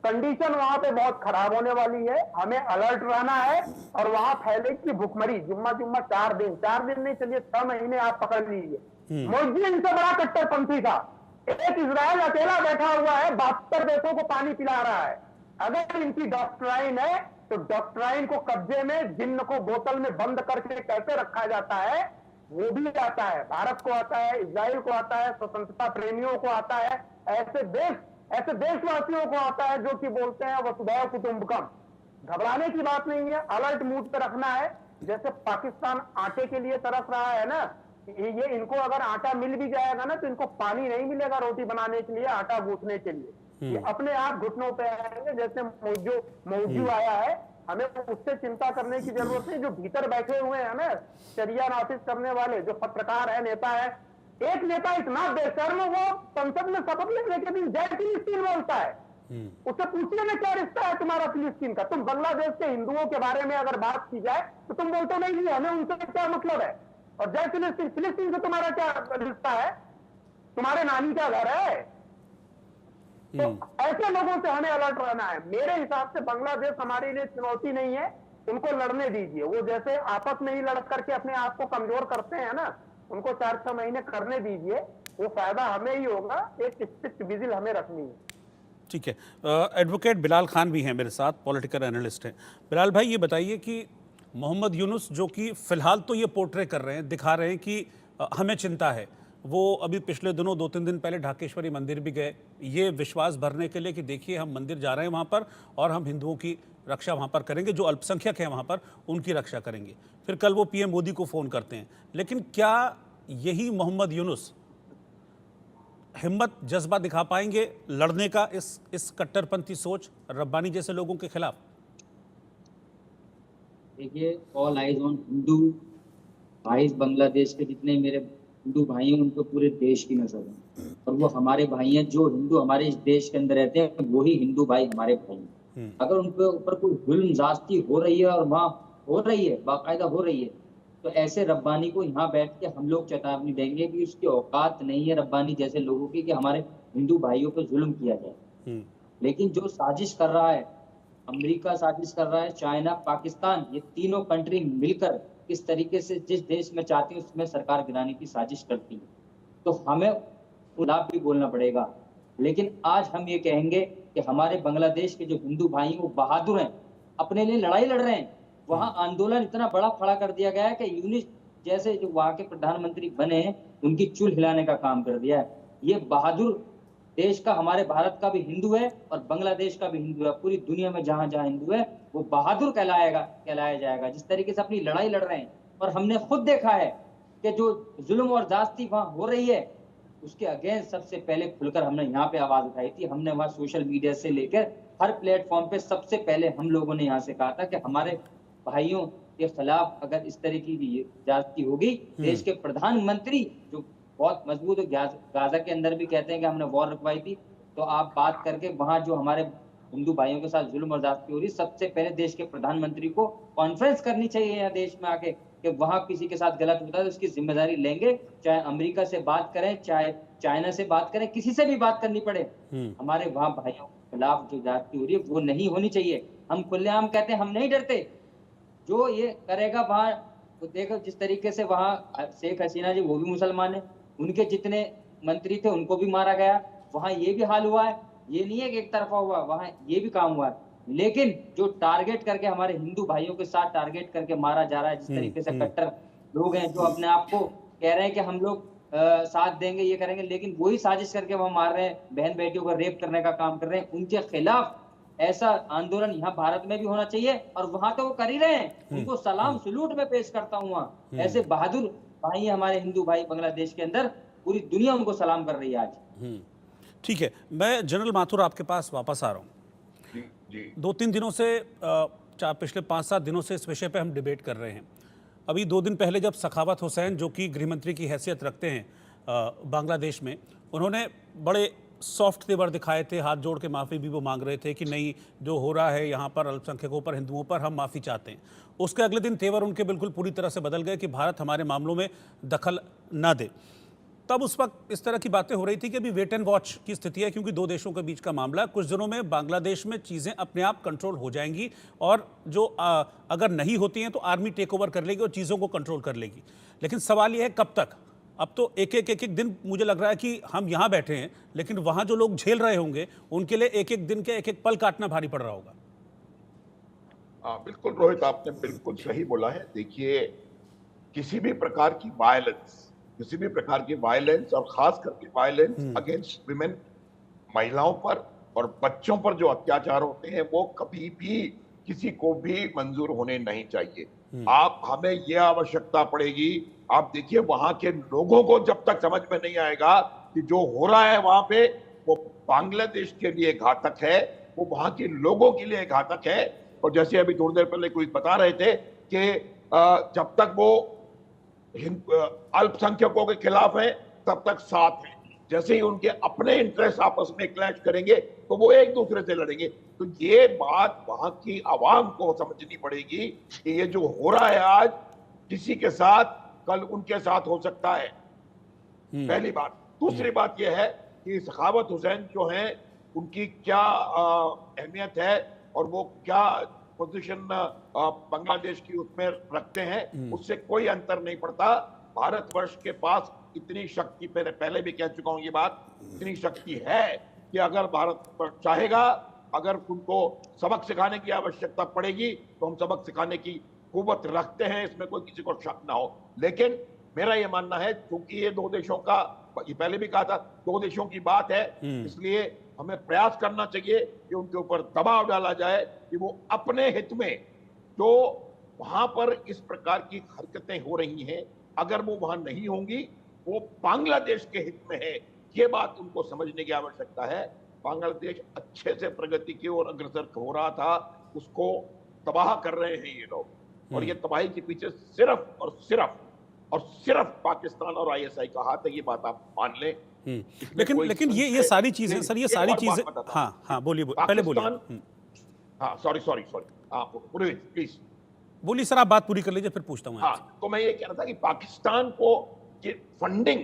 कंडीशन वहां पे बहुत खराब होने वाली है, हमें अलर्ट रहना है। और वहां फैलेगी भुखमरी, जुम्मा 4 दिन नहीं, चलिए 6 महीने आप पकड़ लीजिए। मोदी इनसे बड़ा कट्टरपंथी था। एक इजराइल अकेला बैठा हुआ है, 72 देशों को पानी पिला रहा है। अगर इनकी डॉक्ट्राइन है तो डॉक्ट्राइन को कब्जे में, जिन्न को बोतल में बंद करके कैसे रखा जाता है वो भी आता है। भारत को आता है, इजराइल को आता है, स्वतंत्रता प्रेमियों को आता है, ऐसे देशवासियों को आता है जो कि बोलते हैं वसुधैव कुटुंबकम। घबराने की बात नहीं है, अलर्ट मूड पे रखना है। जैसे पाकिस्तान आटे के लिए तरस रहा है ना, ये इनको अगर आटा मिल भी जाएगा ना तो इनको पानी नहीं मिलेगा रोटी बनाने के लिए, आटा गूंथने के लिए। ये अपने आप घुटनों पे आएंगे। जैसे मौजू आया है, हमें उससे चिंता करने की जरूरत नहीं। जो भीतर बैठे हुए हैं ना, शरिया नाफिज करने वाले, जो पत्रकार है, नेता है। एक नेता इतना बेशर्म, वो संसद में शपथ लेने के दिन जय फिलिस्तीन बोलता है। उससे पूछने में क्या रिश्ता है तुम्हारा फिलिस्तीन का? तुम बांग्लादेश के हिंदुओं के बारे में अगर बात की जाए तो तुम बोलते नहीं जी हमें उनसे क्या मतलब है। और जय फिलिस्तीन से तुम्हारा क्या रिश्ता है? तुम्हारे नानी का घर है। तो ऐसे लोगों से हमें अलर्ट रहना है। मेरे हिसाब से बांग्लादेश हमारे लिए चुनौती नहीं है, उनको लड़ने दीजिए। वो जैसे आपस में ही लड़ करके अपने आप को कमजोर करते हैं ना, उनको 4-6 महीने करने दीजिए, वो फायदा हमें ही होगा। एक स्ट्रिक्ट विजिल हमें रखनी है। ठीक है, एडवोकेट बिलाल खान भी हैं मेरे साथ, पॉलिटिकल एनालिस्ट हैं। बिलाल भाई, ये बताइए कि मोहम्मद यूनुस जो कि फिलहाल तो ये पोर्ट्रे कर रहे हैं, दिखा रहे हैं कि हमें चिंता है, वो अभी पिछले दिनों 2-3 दिन पहले ढाकेश्वरी मंदिर भी गए, ये विश्वास भरने के लिए कि देखिए हम मंदिर जा रहे हैं वहाँ पर और हम हिंदुओं की रक्षा वहाँ पर करेंगे, जो अल्पसंख्यक हैं वहाँ पर उनकी रक्षा करेंगे। फिर कल वो पीएम मोदी को फ़ोन करते हैं। लेकिन क्या यही मोहम्मद यूनुस हिम्मत जज्बा दिखा पाएंगे लड़ने का इस कट्टरपंथी सोच रब्बानी जैसे लोगों के खिलाफ? देखिए, ऑल आइज ऑन हिंदू भाई, बांग्लादेश के जितने मेरे हिंदू भाई हैं उनको पूरे देश की नजर है, और वो हमारे भाई हैं। जो हिंदू हमारे इस देश के अंदर रहते हैं वही हिंदू भाई हमारे भाई हैं। अगर उनके ऊपर कोई जुल्म ज्यादती हो रही है और वहाँ हो रही है, बाकायदा हो रही है, तो ऐसे रब्बानी को यहाँ बैठ के हम लोग चेतावनी देंगे कि उसकी औकात नहीं है रब्बानी जैसे लोगों की कि हमारे हिंदू भाइयों पर जुल्म किया जाए। लेकिन जो साजिश कर रहा है, अमेरिका साजिश कर रहा है, चाइना, पाकिस्तान, ये तीनों कंट्री मिलकर किस तरीके से जिस देश में चाहती है उसमें सरकार गिराने की साजिश करती है, तो हमें खिलाफ भी बोलना पड़ेगा। लेकिन आज हम ये कहेंगे कि हमारे बांग्लादेश के जो हिंदू भाई हैं वो बहादुर हैं, अपने लिए लड़ाई लड़ रहे हैं। वहां आंदोलन इतना बड़ा खड़ा कर दिया गया है कि यूनिस जैसे जो वहां के प्रधानमंत्री बने हैं उनकी चुल हिलाने का काम कर दिया है। ये बहादुर देश का, हमारे भारत का भी हिंदू है और बांग्लादेश का भी हिंदू है। पूरी दुनिया में जहां जहां हिंदू है वो बहादुर कहलाया जाएगा जिस तरीके से अपनी लड़ाई लड़ रहे हैं। और हमने खुद देखा है कि जो जुल्म और ज्यादती वहां हो रही है उसके अगेंस्ट सबसे पहले खुलकर हमने यहाँ पे आवाज उठाई थी। हमने वहां सोशल मीडिया से लेकर हर प्लेटफॉर्म पे सबसे पहले हम लोगों ने यहाँ से कहा था कि हमारे भाइयों के खिलाफ अगर इस तरीके की ज्यादती होगी, देश के प्रधानमंत्री जो बहुत मजबूत है, गाजा के अंदर भी कहते हैं कि हमने वॉर रुकवाई थी, तो आप बात करके वहां जो हमारे हिंदू भाइयों के साथ जुल्म और ज्यादती हो रही, सबसे पहले देश के प्रधानमंत्री को कॉन्फ्रेंस करनी चाहिए यहाँ देश में आके कि वहां किसी के साथ गलत होता है तो उसकी जिम्मेदारी लेंगे। चाहे अमेरिका से बात करें, चाहे चाइना से बात करें, किसी से भी बात करनी पड़े, हमारे वहां भाइयों के खिलाफ जो ज्यादती हो रही है वो नहीं होनी चाहिए। हम खुलेआम कहते हैं हम नहीं डरते, जो ये करेगा वहां तो देखो जिस तरीके से वहां शेख हसीना जी वो भी मुसलमान है, उनके जितने मंत्री थे उनको भी मारा गया, वहां ये भी हाल हुआ है। ये नहीं है कि एक तरफा हुआ, वहां ये भी काम हुआ है। लेकिन जो टारगेट करके हमारे हिंदू भाइयों के साथ टारगेट करके मारा जा रहा है, जिस तरीके से कट्टर लोग हैं जो अपने आप को कह रहे हैं कि हम लोग साथ देंगे, ये करेंगे, लेकिन वही साजिश करके वहां मार रहे हैं, बहन बेटियों को रेप करने का काम कर रहे हैं। उनके खिलाफ ऐसा आंदोलन यहाँ भारत में भी होना चाहिए और वहां तो वो कर ही रहे हैं। उनको सलाम सलूट में पेश करता हूँ। वहां ऐसे बहादुर भाई हमारे हिंदू भाई बांग्लादेश के अंदर, पूरी दुनिया उनको सलाम कर रही है आज। ठीक है, मैं जनरल माथुर आपके पास वापस आ रहा हूँ। 2-3 दिनों से, पिछले 5-7 दिनों से इस विषय पे हम डिबेट कर रहे हैं। अभी 2 दिन पहले जब सखावत हुसैन, जो कि गृहमंत्री की हैसियत रखते हैं बांग्लादेश में, उन्होंने बड़े सॉफ्ट तेवर दिखाए थे, हाथ जोड़ के माफ़ी भी वो मांग रहे थे कि नहीं, जो हो रहा है यहाँ पर अल्पसंख्यकों पर, हिंदुओं पर, हम माफ़ी चाहते हैं। उसके अगले दिन तेवर उनके बिल्कुल पूरी तरह से बदल गए कि भारत हमारे मामलों में दखल ना दे। तब उस वक्त इस तरह की बातें हो रही थी कि अभी वेट एंड वॉच की स्थिति है, क्योंकि 2 देशों के बीच का मामला, कुछ दिनों में बांग्लादेश में चीज़ें अपने आप कंट्रोल हो जाएंगी और जो अगर नहीं होती हैं तो आर्मी टेक ओवर कर लेगी और चीज़ों को कंट्रोल कर लेगी। लेकिन सवाल यह है कब तक? अब तो एक एक दिन मुझे लग रहा है कि हम यहाँ बैठे हैं, लेकिन वहाँ जो लोग झेल रहे होंगे उनके लिए एक एक दिन के एक एक पल काटना भारी पड़ रहा होगा। बिल्कुल रोहित, आपने बिल्कुल सही बोला है। देखिए, किसी भी प्रकार की वायलेंस और खास करके वायलेंस अगेंस्ट विमेन, महिलाओं पर और बच्चों पर जो अत्याचार होते हैं वो कभी भी किसी को भी मंजूर होने नहीं चाहिए। हमें यह आवश्यकता पड़ेगी। आप देखिए, वहां के लोगों को जब तक समझ में नहीं आएगा कि जो हो रहा है वहां पे वो बांग्लादेश के लिए घातक है, वो वहां के लोगों के लिए घातक है। और जैसे अभी थोड़ी देर पहले कोई बता रहे थे कि जब तक वो अल्पसंख्यकों के खिलाफ है तब तक साथ है, जैसे ही उनके अपने इंटरेस्ट आपस में क्लैश करेंगे तो वो एक दूसरे से लड़ेंगे। तो ये बात वहां की आवाम को समझनी पड़ेगी कि ये जो हो रहा है आज किसी के साथ, कल उनके साथ हो सकता है, पहली बात। दूसरी बात यह है कि सखावत हुसैन जो हैं उनकी क्या अहमियत है और वो क्या पोजीशन बांग्लादेश की उसमें रखते हैं, उससे कोई अंतर नहीं पड़ता। भारतवर्ष के पास इतनी शक्ति, पहले भी कह चुका हूं ये बात, इतनी शक्ति है कि अगर भारत चाहेगा, अगर उनको सबक सिखाने की आवश्यकता पड़ेगी तो हम सबक सिखाने की कुव्वत रखते हैं, इसमें कोई किसी को शक ना हो। लेकिन मेरा ये मानना है, क्योंकि ये दो देशों का, ये पहले भी कहा था, दो देशों की बात है, इसलिए हमें प्रयास करना चाहिए कि उनके ऊपर दबाव डाला जाए कि वो अपने हित में, जो वहां पर इस प्रकार की हरकतें हो रही हैं, अगर वो वहां नहीं होंगी, वो बांग्लादेश के हित में है, ये बात उनको समझने की आवश्यकता है। बांग्लादेश अच्छे से प्रगति की ओर अग्रसर हो रहा था, उसको तबाह कर रहे हैं ये लोग, और ये तबाही के पीछे सिर्फ और सिर्फ पाकिस्तान और आईएसआई का हाथ है, ये बात आप मान लें। लेकिन ये सारी चीजें सर, ये सारी चीजें, हाँ बोलिए, पहले बोलिए। हाँ सॉरी प्लीज बोलिए सर, आप बात पूरी कर लीजिए, फिर पूछता हूँ। हाँ, तो मैं ये कह रहा था कि पाकिस्तान को ये फंडिंग,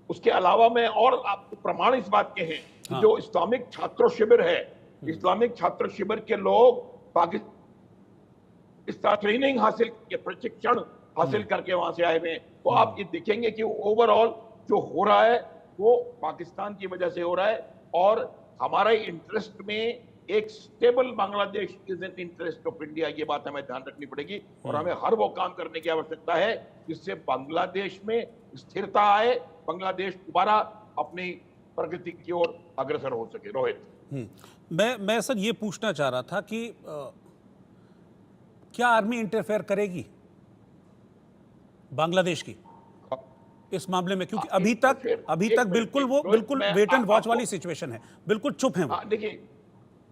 उसके अलावा मैं और आपको प्रमाण इस बात के हैं कि जो इस्लामिक छात्र शिविर है, इस्लामिक छात्र शिविर के लोग पाकिस्तान ट्रेनिंग हासिल, प्रशिक्षण हासिल करके वहां से आए हुए हैं। तो आप ये देखेंगे कि ओवरऑल जो हो रहा है वो पाकिस्तान की वजह से हो रहा है, और हमारा इंटरेस्ट में एक stable Bangladesh is in interest of India, ये बात हमें ध्यान रखनी पड़ेगी, और हमें हर वो काम करने की आवश्यकता है जिससे बांग्लादेश में स्थिरता आए, बांग्लादेश दोबारा अपनी प्रगति की ओर अग्रसर हो सके। रोहित, मैं सर ये पूछना चाह रहा था कि क्या आर्मी इंटरफेयर करेगी बांग्लादेश की इस मामले में, क्योंकि अभी तक बिल्कुल वेट एंड वॉच वाली सिचुएशन है, बिल्कुल चुप है वो। देखिए,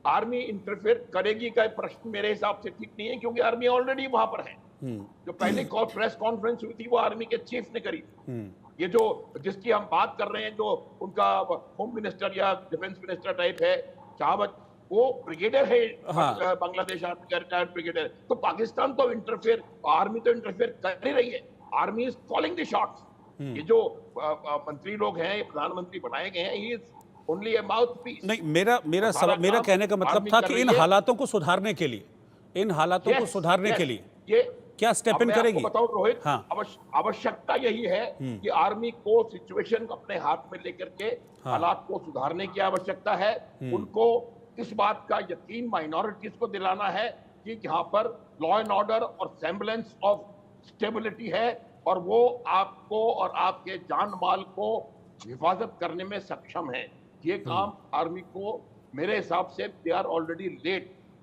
आर्मी इंटरफेयर करेगी का प्रश्न मेरे हिसाब से ठीक नहीं है, क्योंकि आर्मी ऑलरेडी वहां पर है। जो पहले प्रेस कॉन्फ्रेंस हुई थी वो आर्मी के चीफ ने करी। ये जो जिसकी हम बात कर रहे हैं, जो उनका होम मिनिस्टर या डिफेंस मिनिस्टर टाइप है, चाहवत, वो ब्रिगेडियर है, बांग्लादेश आर्मी का रिटायर्ड ब्रिगेडियर। तो पाकिस्तान तो इंटरफेयर, आर्मी तो इंटरफेयर कर ही रही है, army is calling the shots. ये जो मंत्री लोग हैं, प्रधानमंत्री बनाए गए हैं, he is only a mouthpiece. नहीं, मेरा कहने का मतलब था कि इन हालातों को सुधारने के लिए, क्या स्टेप इन करेगी? बताओ रोहित, आवश्यकता यही है कि आर्मी को सिचुएशन को अपने हाथ में लेकर के हालात को सुधारने की आवश्यकता है। उनको इस बात का यकीन माइनॉरिटीज को दिलाना है कि यहाँ पर लॉ एंड ऑर्डर और सेम्बलेंस ऑफ स्टेबिलिटी है, और वो आपको और आपके जान माल को हिफाजत करने में सक्षम है। ये काम आर्मी को मेरे हिसाब से दे आर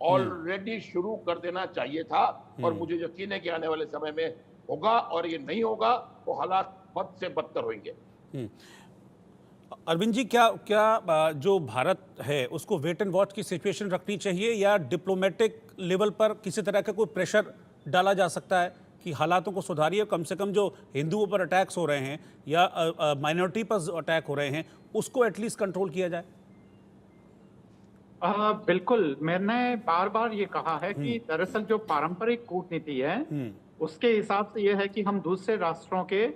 ऑलरेडी शुरू कर देना चाहिए था, और मुझे यकीन है कि आने वाले समय में होगा, और ये नहीं होगा तो हालात बद से बदतर होंगे। अरविंद जी, क्या जो भारत है उसको वेट एंड वॉच की सिचुएशन रखनी चाहिए, या डिप्लोमेटिक लेवल पर किसी तरह का कोई प्रेशर डाला जा सकता है कि हालातों को सुधारिए, कम से कम जो हिंदुओं पर अटैक्स हो रहे हैं या माइनॉरिटी पर अटैक हो रहे हैं उसको एटलीस्ट कंट्रोल किया जाए? बिल्कुल, मैंने बार बार ये कहा है कि दरअसल जो पारंपरिक कूटनीति है उसके हिसाब से ये है कि हम दूसरे राष्ट्रों के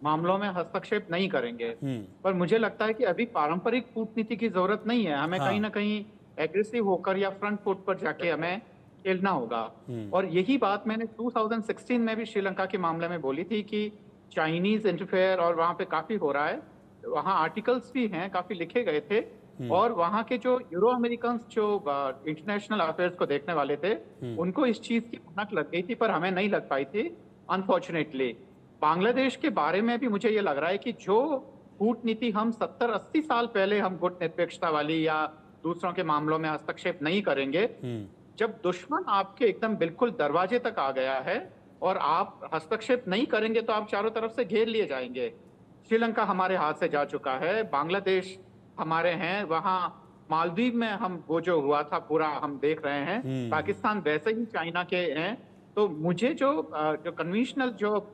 मामलों में हस्तक्षेप नहीं करेंगे, पर मुझे लगता है कि अभी पारंपरिक कूटनीति की जरूरत नहीं है। हमें कहीं ना कहीं एग्रेसिव होकर या फ्रंट फुट पर जाके हमें खेलना होगा। और यही बात मैंने 2016 में भी श्रीलंका के मामले में बोली थी कि चाइनीज इंटरफेयर और वहां पे काफी हो रहा है, वहां आर्टिकल्स भी हैं, काफी लिखे गए थे, और वहां के जो यूरो अमेरिकन जो इंटरनेशनल अफेयर्स को देखने वाले थे उनको इस चीज की भनक लग गई थी, पर हमें नहीं लग पाई थी अनफॉर्चुनेटली। बांग्लादेश के बारे में भी मुझे ये लग रहा है कि जो कूटनीति हम 70-80 साल पहले हम गुट निरपेक्षता वाली या दूसरों के मामलों में हस्तक्षेप नहीं करेंगे, जब दुश्मन आपके एकदम बिल्कुल दरवाजे तक आ गया है और आप हस्तक्षेप नहीं करेंगे तो आप चारों तरफ से घेर लिए जाएंगे। श्रीलंका हमारे हाथ से जा चुका है, बांग्लादेश हमारे हैं, वहां मालदीव में हम वो जो हुआ था पूरा हम देख रहे हैं, पाकिस्तान वैसे ही चाइना के हैं। तो मुझे जो कन्वेंशनल जो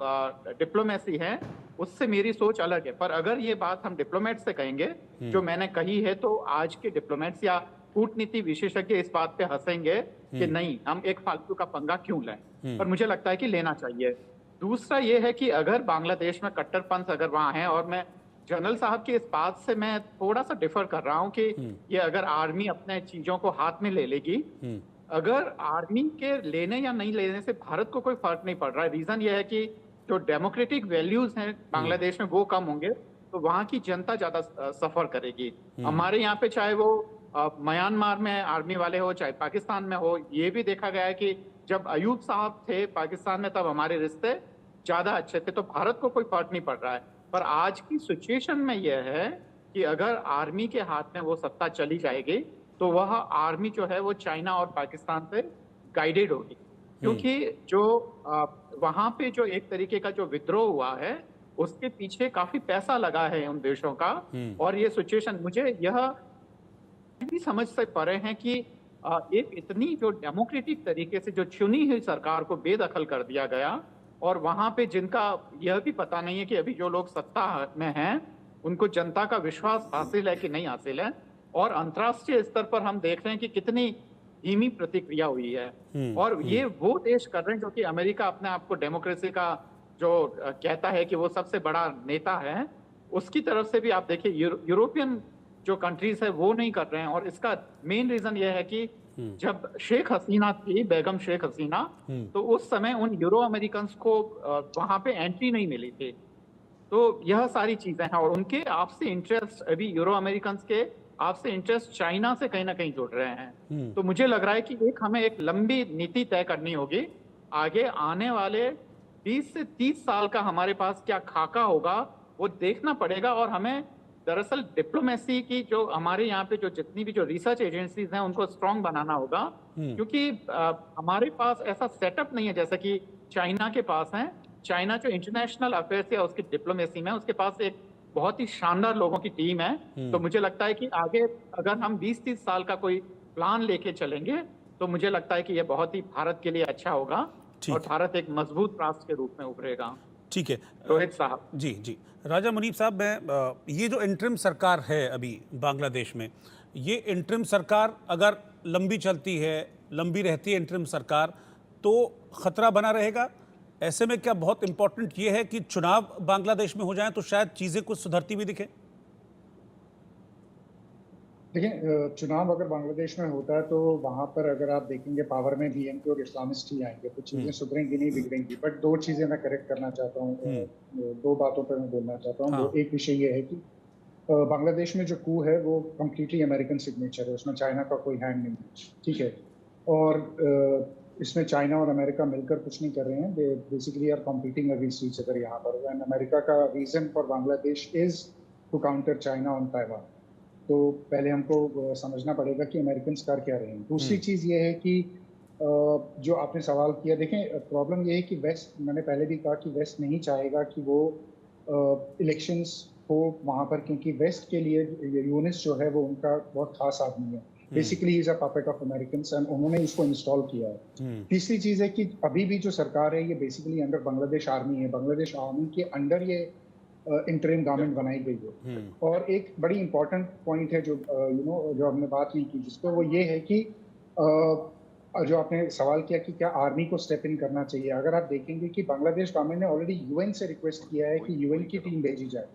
डिप्लोमेसी है उससे मेरी सोच अलग है, पर अगर ये बात हम डिप्लोमेट से कहेंगे जो मैंने कही है, तो आज के डिप्लोमेट्स या कूटनीति विशेषज्ञ इस बात पे हंसेंगे कि नहीं, हम एक फालतू का पंगा क्यों लें, पर मुझे लगता है कि लेना चाहिए। दूसरा ये है कि अगर बांग्लादेश में कट्टरपंथ अगर वहां है, और मैं जनरल साहब की इस बात से मैं थोड़ा सा डिफर कर रहा हूं कि ये अगर आर्मी अपने चीजों को हाथ में ले लेगी, अगर आर्मी के लेने या नहीं लेने से भारत को कोई फर्क नहीं पड़ रहा है। रीजन ये है कि जो डेमोक्रेटिक वैल्यूज हैं बांग्लादेश में वो कम होंगे, तो वहां की जनता ज्यादा सफर करेगी। हमारे यहाँ पे चाहे वो म्यांमार में आर्मी वाले हो, चाहे पाकिस्तान में हो, ये भी देखा गया है कि जब अयूब साहब थे पाकिस्तान में तब हमारे रिश्ते ज्यादा अच्छे थे तो भारत को कोई फर्क नहीं पड़ रहा है। पर आज की सिचुएशन में यह है कि अगर आर्मी के हाथ में वो सत्ता चली जाएगी तो वह आर्मी जो है वो चाइना और पाकिस्तान से गाइडेड होगी, क्योंकि जो वहां पे जो एक तरीके का जो विद्रोह हुआ है उसके पीछे काफी पैसा लगा है उन देशों का। और ये सिचुएशन मुझे यह भी समझ से परे हैं कि एक इतनी जो डेमोक्रेटिक तरीके से जो चुनी हुई सरकार को बेदखल कर दिया गया, और वहां पे जिनका यह भी पता नहीं है कि अभी जो लोग सत्ता में हैं उनको जनता का विश्वास हासिल है कि नहीं हासिल है। और अंतर्राष्ट्रीय स्तर पर हम देख रहे हैं कि कितनी धीमी प्रतिक्रिया हुई है। और ये वो देश कर रहे हैं जो कि अमेरिका अपने आप को डेमोक्रेसी का जो कहता है कि वो सबसे बड़ा नेता है, उसकी तरफ से भी आप देखिए यूरोपियन जो कंट्रीज है वो नहीं कर रहे हैं। और इसका मेन रीजन ये है कि जब शेख हसीना थी, बेगम शेख हसीना, तो उस समय उन यूरो अमेरिकन को वहां पे एंट्री नहीं मिली थी। तो यह सारी चीजें हैं और उनके आपसे इंटरेस्ट अभी यूरो अमेरिकन के आपसे इंटरेस्ट चाइना से कहीं ना कहीं जुड़ रहे हैं। तो मुझे लग रहा है कि हमें एक लंबी नीति तय करनी होगी। आगे आने वाले 20 से 30 साल का हमारे पास क्या खाका होगा वो देखना पड़ेगा। और हमें दरअसल डिप्लोमेसी की जो हमारे यहाँ पे जो जितनी भी जो रिसर्च एजेंसीज हैं उनको स्ट्रांग बनाना होगा, क्योंकि हमारे पास ऐसा सेटअप नहीं है जैसा कि चाइना के पास है। चाइना जो इंटरनेशनल अफेयर्स या उसकी डिप्लोमेसी में उसके पास एक बहुत ही शानदार लोगों की टीम है। तो मुझे लगता है कि आगे अगर हम 20-30 साल का कोई प्लान लेके चलेंगे तो मुझे लगता है कि यह बहुत ही भारत के लिए अच्छा होगा और भारत एक मजबूत राष्ट्र के रूप में उभरेगा। ठीक है रोहित साहब। जी जी राजा मुनीब साहब, मैं ये जो इंटरिम सरकार है अभी बांग्लादेश में, ये इंटरिम सरकार अगर लंबी चलती है, लंबी रहती है इंटरिम सरकार, तो खतरा बना रहेगा। ऐसे में क्या बहुत इंपॉर्टेंट ये है कि चुनाव बांग्लादेश में हो जाए तो शायद चीजें कुछ सुधरती भी दिखे। देखिए, चुनाव अगर बांग्लादेश में होता है तो वहां पर अगर आप देखेंगे पावर में बीएनपी और इस्लामिस्ट ही आएंगे, तो चीजें सुधरेंगी नहीं, बिगड़ेंगी। बट दो चीजें मैं करेक्ट करना चाहता हूँ, दो बातों पर मैं बोलना चाहता हूँ। हाँ। एक विषय ये है कि बांग्लादेश में जो कू है वो कम्प्लीटली अमेरिकन सिग्नेचर है, उसमें चाइना का कोई हैंड नहीं है, ठीक है। और इसमें चाइना और अमेरिका मिलकर कुछ नहीं कर रहे हैं, they basically are competing against each other यहाँ पर। एंड अमेरिका का reason for Bangladesh is to counter China on Taiwan. तो पहले हमको समझना पड़ेगा कि अमेरिकन कर क्या रहे हैं। दूसरी चीज ये है कि जो आपने सवाल किया, देखें प्रॉब्लम ये है कि वेस्ट, मैंने पहले भी कहा कि वेस्ट नहीं चाहेगा कि वो इलेक्शंस हो वहाँ पर, क्योंकि वेस्ट के लिए यूनिस जो है वो उनका बहुत खास आदमी है, basically is a puppet of Americans, and उन्होंने इसको इंस्टॉल किया है। तीसरी चीज है कि अभी भी जो सरकार है ये बेसिकली अंडर बांग्लादेश आर्मी है, बांग्लादेश आर्मी के अंडर ये इंटरिम गवर्नमेंट बनाई गई है। और एक बड़ी इंपॉर्टेंट पॉइंट है जो जो हमने बात नहीं की जिसपे, वो ये है कि जो आपने सवाल किया कि क्या आर्मी को स्टेप इन करना चाहिए। अगर आप देखेंगे कि बांग्लादेश गवर्नमेंट ने ऑलरेडी यूएन से रिक्वेस्ट किया है कि यूएन की टीम भेजी जाए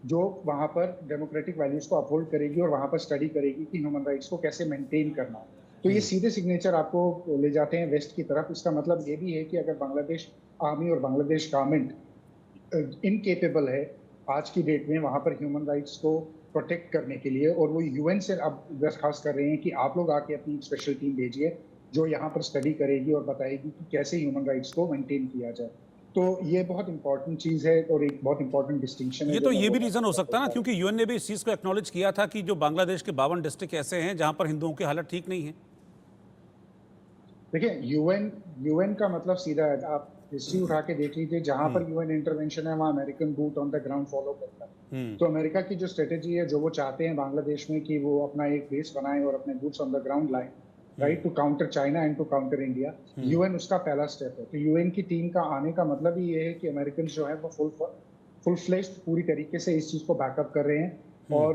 जो वहां पर डेमोक्रेटिक वैल्यूज को अपहोल्ड करेगी और वहां पर स्टडी करेगी कि ह्यूमन राइट्स को कैसे मेंटेन करना है। तो ये सीधे सिग्नेचर आपको ले जाते हैं वेस्ट की तरफ। इसका मतलब ये भी है कि अगर बांग्लादेश आर्मी और बांग्लादेश गवर्नमेंट इनकेपेबल है आज की डेट में वहां पर ह्यूमन राइट्स को प्रोटेक्ट करने के लिए, और वो यूएन से अब दरखास्त कर रहे हैं कि आप लोग आके अपनी स्पेशल टीम भेजिए जो यहाँ पर स्टडी करेगी और बताएगी कि कैसे ह्यूमन राइट्स को मेंटेन किया जाए। तो ये बहुत इंपॉर्टेंट चीज है और एक बहुत इंपॉर्टेंट डिस्टिंक्शन है। ये तो ये भी रीजन हो सकता है ना, क्योंकि यूएन ने भी इस चीज को एक्नॉलेज किया था कि जो बांग्लादेश के 52 डिस्ट्रिक्ट ऐसे हैं जहां पर हिंदुओं की हालत ठीक नहीं है। देखिए, यूएन का मतलब सीधा है, आप हिस्ट्री उठा के देख लीजिए, जहां पर यूएन इंटरवेंशन है वहां American boot on the ground follow करता है। तो अमेरिका की जो स्ट्रेटेजी है, जो वो चाहते हैं बांग्लादेश में कि वो अपना एक बेस बनाए और अपने बूट्स ऑन द ग्राउंड लाए, right, to counter China and to counter India. UN उसका पहला स्टेप है। तो यूएन की टीम का आने का मतलब ही ये है कि अमेरिकन जो है वो फुल फ्लेश्ड पूरी तरीके से इस चीज को बैकअप कर रहे हैं। और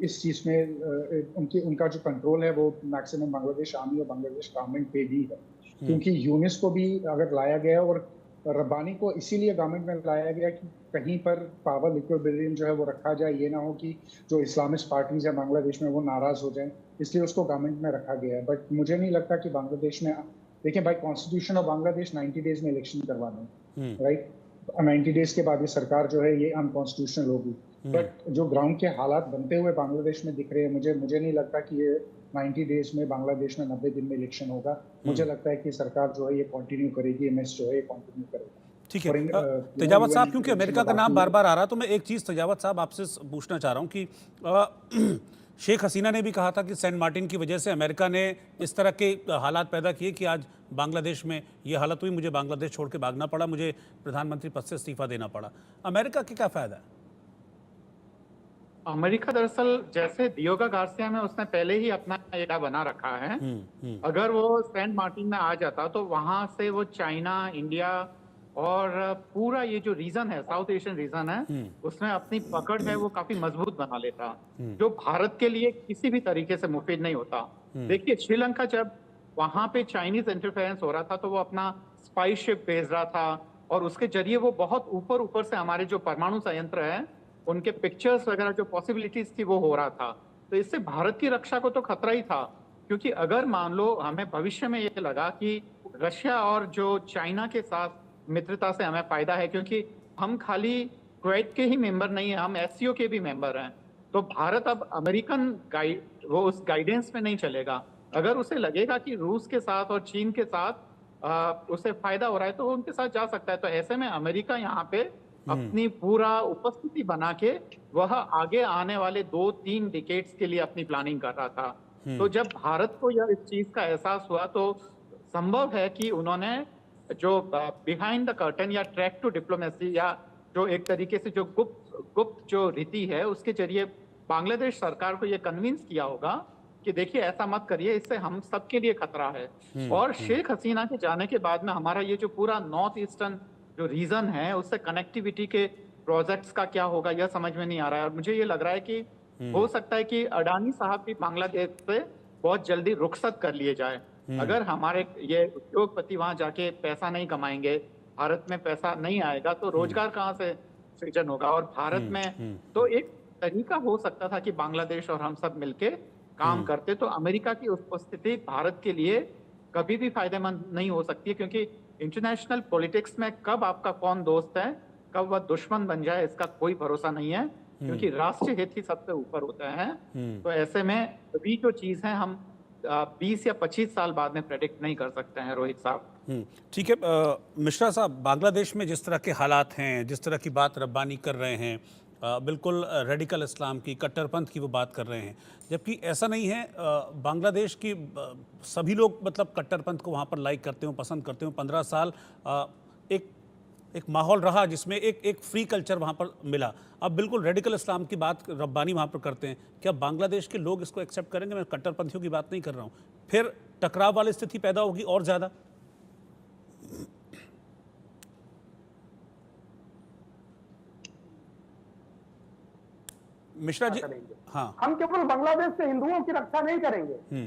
इस चीज में उनका जो कंट्रोल है वो मैक्सिमम बांग्लादेश आर्मी और बांग्लादेश गवर्नमेंट पे भी है, क्योंकि यूनिस को भी अगर लाया गया और रब्बानी को इसीलिए गवर्नमेंट में लाया गया कि कहीं पर पावर इक्विलिब्रियम जो है वो रखा जाए, ये ना हो कि जो इस्लामिस्ट पार्टीज है बांग्लादेश में वो नाराज हो जाएं, इसलिए उसको गवर्नमेंट में रखा गया है। बट मुझे नहीं लगता कि बांग्लादेश में, देखिए bye constitution of Bangladesh 90 days में इलेक्शन करवाना है, राइट। 90 डेज के बाद ये सरकार जो है ये अनकॉन्स्टिट्यूशनल होगी। बट जो ग्राउंड के हालात बनते हुए बांग्लादेश में दिख रहे हैं, मुझे नहीं लगता कि ये 90 डेज में बांग्लादेश में 90 दिन में इलेक्शन होगा। मुझे लगता है कि सरकार जो है ये कंटिन्यू करेगी, एमएस जो है ये कंटिन्यू करेगा। ठीक है तेजावत साहब, क्योंकि अमेरिका का नाम बार बार आ रहा, तो मैं एक चीज़ तेजावत साहब आपसे पूछना चाह रहा हूँ कि शेख हसीना ने भी कहा था कि सेंट मार्टिन की वजह से अमेरिका ने इस तरह के हालात पैदा किए कि आज बांग्लादेश में ये हालत हुई, मुझे बांग्लादेश छोड़ के भागना पड़ा, मुझे प्रधानमंत्री पद से इस्तीफा देना पड़ा। अमेरिका के क्या फायदा है? अमेरिका दरअसल जैसे डियोगो गार्सिया में उसने पहले ही अपना एजेंडा बना रखा है। अगर वो सेंट मार्टिन में आ जाता तो वहां से वो चाइना, इंडिया और पूरा ये जो रीजन है, साउथ एशियन रीजन है, उसमें अपनी पकड़ है वो काफी मजबूत बना लेता, जो भारत के लिए किसी भी तरीके से मुफीद नहीं होता। देखिए श्रीलंका जब वहां पे चाइनीज इंटरफेरेंस हो रहा था तो वो अपना स्पाई शिप भेज रहा था और उसके जरिए वो बहुत ऊपर से हमारे जो परमाणु संयंत्र है उनके पिक्चर्स वगैरह जो पॉसिबिलिटीज थी वो हो रहा था। तो इससे भारत की रक्षा को तो खतरा ही था, क्योंकि अगर मान लो हमें भविष्य में ये लगा कि रशिया और जो चाइना के साथ मित्रता से हमें फायदा है, क्योंकि हम खाली क्वेट के ही मेंबर नहीं है, हम एससीओ के भी मेंबर हैं, तो भारत अब अमेरिकन वो उस गाइडेंस में नहीं चलेगा। अगर उसे लगेगा कि रूस के साथ और चीन के साथ उसे फायदा हो रहा है तो वो उनके साथ जा सकता है। तो ऐसे में अमेरिका यहाँ पे अपनी पूरा उपस्थिति बना के वह आगे आने वाले 2-3 डिकेड्स के लिए अपनी प्लानिंग कर रहा था। तो जब भारत को यह इस चीज का एहसास हुआ तो संभव है कि उन्होंने जो बिहाइंड द कर्टन या ट्रैक टू डिप्लोमेसी या जो एक तरीके से जो गुप्त जो रीति है उसके जरिए बांग्लादेश सरकार को ये कन्विंस किया होगा कि देखिए ऐसा मत करिए, इससे हम सबके लिए खतरा है। और शेख हसीना के जाने के बाद में हमारा ये जो पूरा नॉर्थ ईस्टर्न जो रीजन है उससे कनेक्टिविटी के प्रोजेक्ट्स का क्या होगा यह समझ में नहीं आ रहा है। और मुझे ये लग रहा है कि हो सकता है कि अडानी साहब भी बांग्लादेश से बहुत जल्दी रुखसत कर लिए जाए। अगर हमारे ये उद्योगपति वहां जाके पैसा नहीं कमाएंगे, भारत में पैसा नहीं आएगा तो रोजगार कहाँ से सृजन होगा। और भारत में तो एक तरीका हो सकता था कि बांग्लादेश और हम सब मिलके काम करते, तो अमेरिका की उपस्थिति भारत के लिए कभी भी फायदेमंद नहीं हो सकती है, क्योंकि इंटरनेशनल पॉलिटिक्स में कब आपका कौन दोस्त है, कब वह दुश्मन बन जाए, इसका कोई भरोसा नहीं है, क्योंकि राष्ट्रीय हित ही सबसे ऊपर होता है। तो ऐसे में अभी जो चीज है हम 20 या 25 साल बाद में प्रेडिक्ट नहीं कर सकते हैं रोहित साहब। ठीक है मिश्रा साहब, बांग्लादेश में जिस तरह के हालात हैं, जिस तरह की बात रब्बानी कर रहे हैं, बिल्कुल रेडिकल इस्लाम की, कट्टरपंथ की वो बात कर रहे हैं, जबकि ऐसा नहीं है। बांग्लादेश की सभी लोग मतलब कट्टरपंथ को वहाँ पर लाइक करते हो, पसंद करते हो। 15 साल एक माहौल रहा जिसमें एक फ्री कल्चर वहाँ पर मिला। अब बिल्कुल रेडिकल इस्लाम की बात रब्बानी वहाँ पर करते हैं। क्या बांग्लादेश के लोग इसको एक्सेप्ट करेंगे? मैं कट्टरपंथियों की बात नहीं कर रहा हूँ। फिर टकराव वाली स्थिति पैदा होगी और ज़्यादा। मिश्रा जी, हाँ, हम केवल बांग्लादेश से हिंदुओं की रक्षा नहीं करेंगे,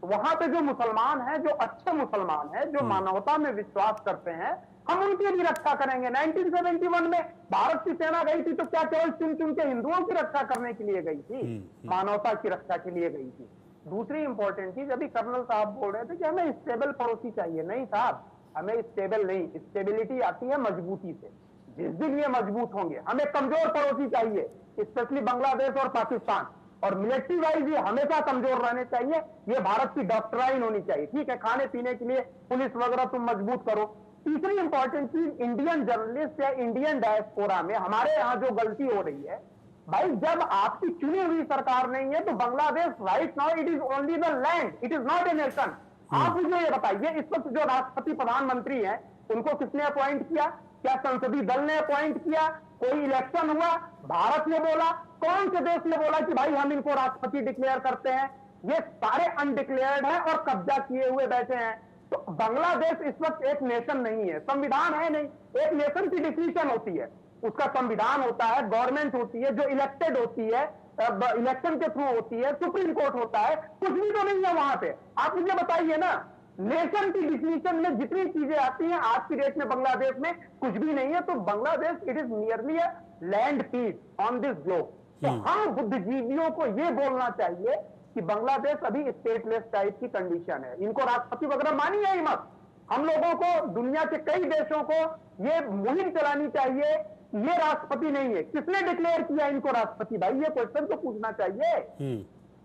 वहां पे जो मुसलमान हैं, जो अच्छे मुसलमान हैं, जो मानवता में विश्वास करते हैं, हम उनकी भी रक्षा करेंगे। 1971 में भारत की सेना गई थी तो क्या केवल चुन चुन के हिंदुओं की रक्षा करने के लिए गई थी? मानवता की रक्षा के लिए गई थी। दूसरी इंपॉर्टेंट चीज, अभी कर्नल साहब बोल रहे थे कि हमें स्टेबल पड़ोसी चाहिए। नहीं साहब, हमें स्टेबल नहीं, स्टेबिलिटी आती है मजबूती से। जिस दिन ये मजबूत होंगे, हमें कमजोर पड़ोसी चाहिए, स्पेशली बांग्लादेश और पाकिस्तान। और मिलिट्री वाइज ये हमेशा कमजोर रहने चाहिए, ये भारत की डॉक्ट्राइन होनी चाहिए। ठीक है, खाने पीने के लिए पुलिस वगैरह तुम मजबूत करो। तीसरी इंपॉर्टेंट चीज, इंडियन जर्नलिस्ट या इंडियन डायस्पोरा में हमारे यहाँ जो गलती हो रही है, भाई जब आपकी चुनी हुई सरकार नहीं है तो Bangladesh right now it is only the land, it is not a nation. आप मुझे ये बताइए, इस वक्त जो राष्ट्रपति प्रधानमंत्री हैं उनको किसने अपॉइंट किया? क्या संसदीय दल ने अपॉइंट किया? कोई इलेक्शन हुआ? भारत ने बोला? कौन से देश ने बोला कि भाई हम इनको राष्ट्रपति डिक्लेयर करते हैं? ये सारे अनडिक्लेयर्ड हैं और कब्जा किए हुए बैठे हैं। तो बांग्लादेश इस वक्त एक नेशन नहीं है, संविधान है नहीं। एक नेशन की डिफिनीशन होती है, उसका संविधान होता है, गवर्नमेंट होती है जो इलेक्टेड होती है, इलेक्शन के थ्रू होती है, सुप्रीम कोर्ट होता है, कुछ भी तो नहीं है वहां पे। आप मुझे बताइए ना, नेशन की डिफिनीशन में जितनी चीजें आती हैं आज की डेट में बांग्लादेश में कुछ भी नहीं है। तो Bangladesh it is nearly a land piece on this globe. तो हम बुद्धिजीवियों को ये बोलना चाहिए कि बांग्लादेश अभी स्टेटलेस टाइप की कंडीशन है, इनको राष्ट्रपति वगैरह मानिए ही मत। हम लोगों को, दुनिया के कई देशों को ये मुहिम चलानी चाहिए ये राष्ट्रपति नहीं है। किसने डिक्लेयर किया इनको राष्ट्रपति? भाई ये क्वेश्चन तो पूछना चाहिए।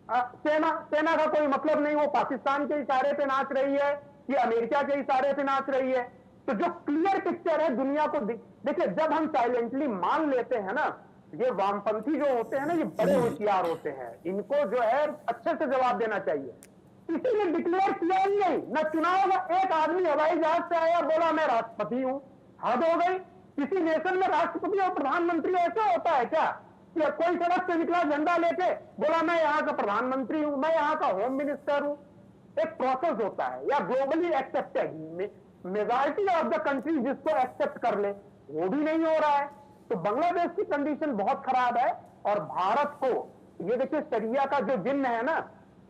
सेना का कोई मतलब नहीं, वो पाकिस्तान के इशारे पे नाच रही है कि अमेरिका के इशारे पे नाच रही है। तो जो क्लियर पिक्चर है दुनिया को देखिए, जब हम साइलेंटली मान लेते हैं ना, ये वामपंथी जो होते हैं ना, ये बड़े होशियार होते हैं, इनको जो है अच्छे से जवाब देना चाहिए। किसी ने डिक्लेयर किया ही नहीं, न चुनाव का एक आदमी हवाई जहाज से आया बोला मैं राष्ट्रपति हूं। हद हो गई। किसी नेशन में राष्ट्रपति और प्रधानमंत्री ऐसा होता है क्या कि कोई सड़क से निकला झंडा लेके बोला मैं यहाँ का प्रधानमंत्री हूं, मैं यहाँ का होम मिनिस्टर हूं? एक प्रोसेस होता है, या globally accepted majority of the country जिसको एक्सेप्ट कर ले, वो भी नहीं हो रहा है। तो बांग्लादेश की कंडीशन बहुत खराब है। और भारत को ये देखिए, शरिया का जो जिन्न है ना,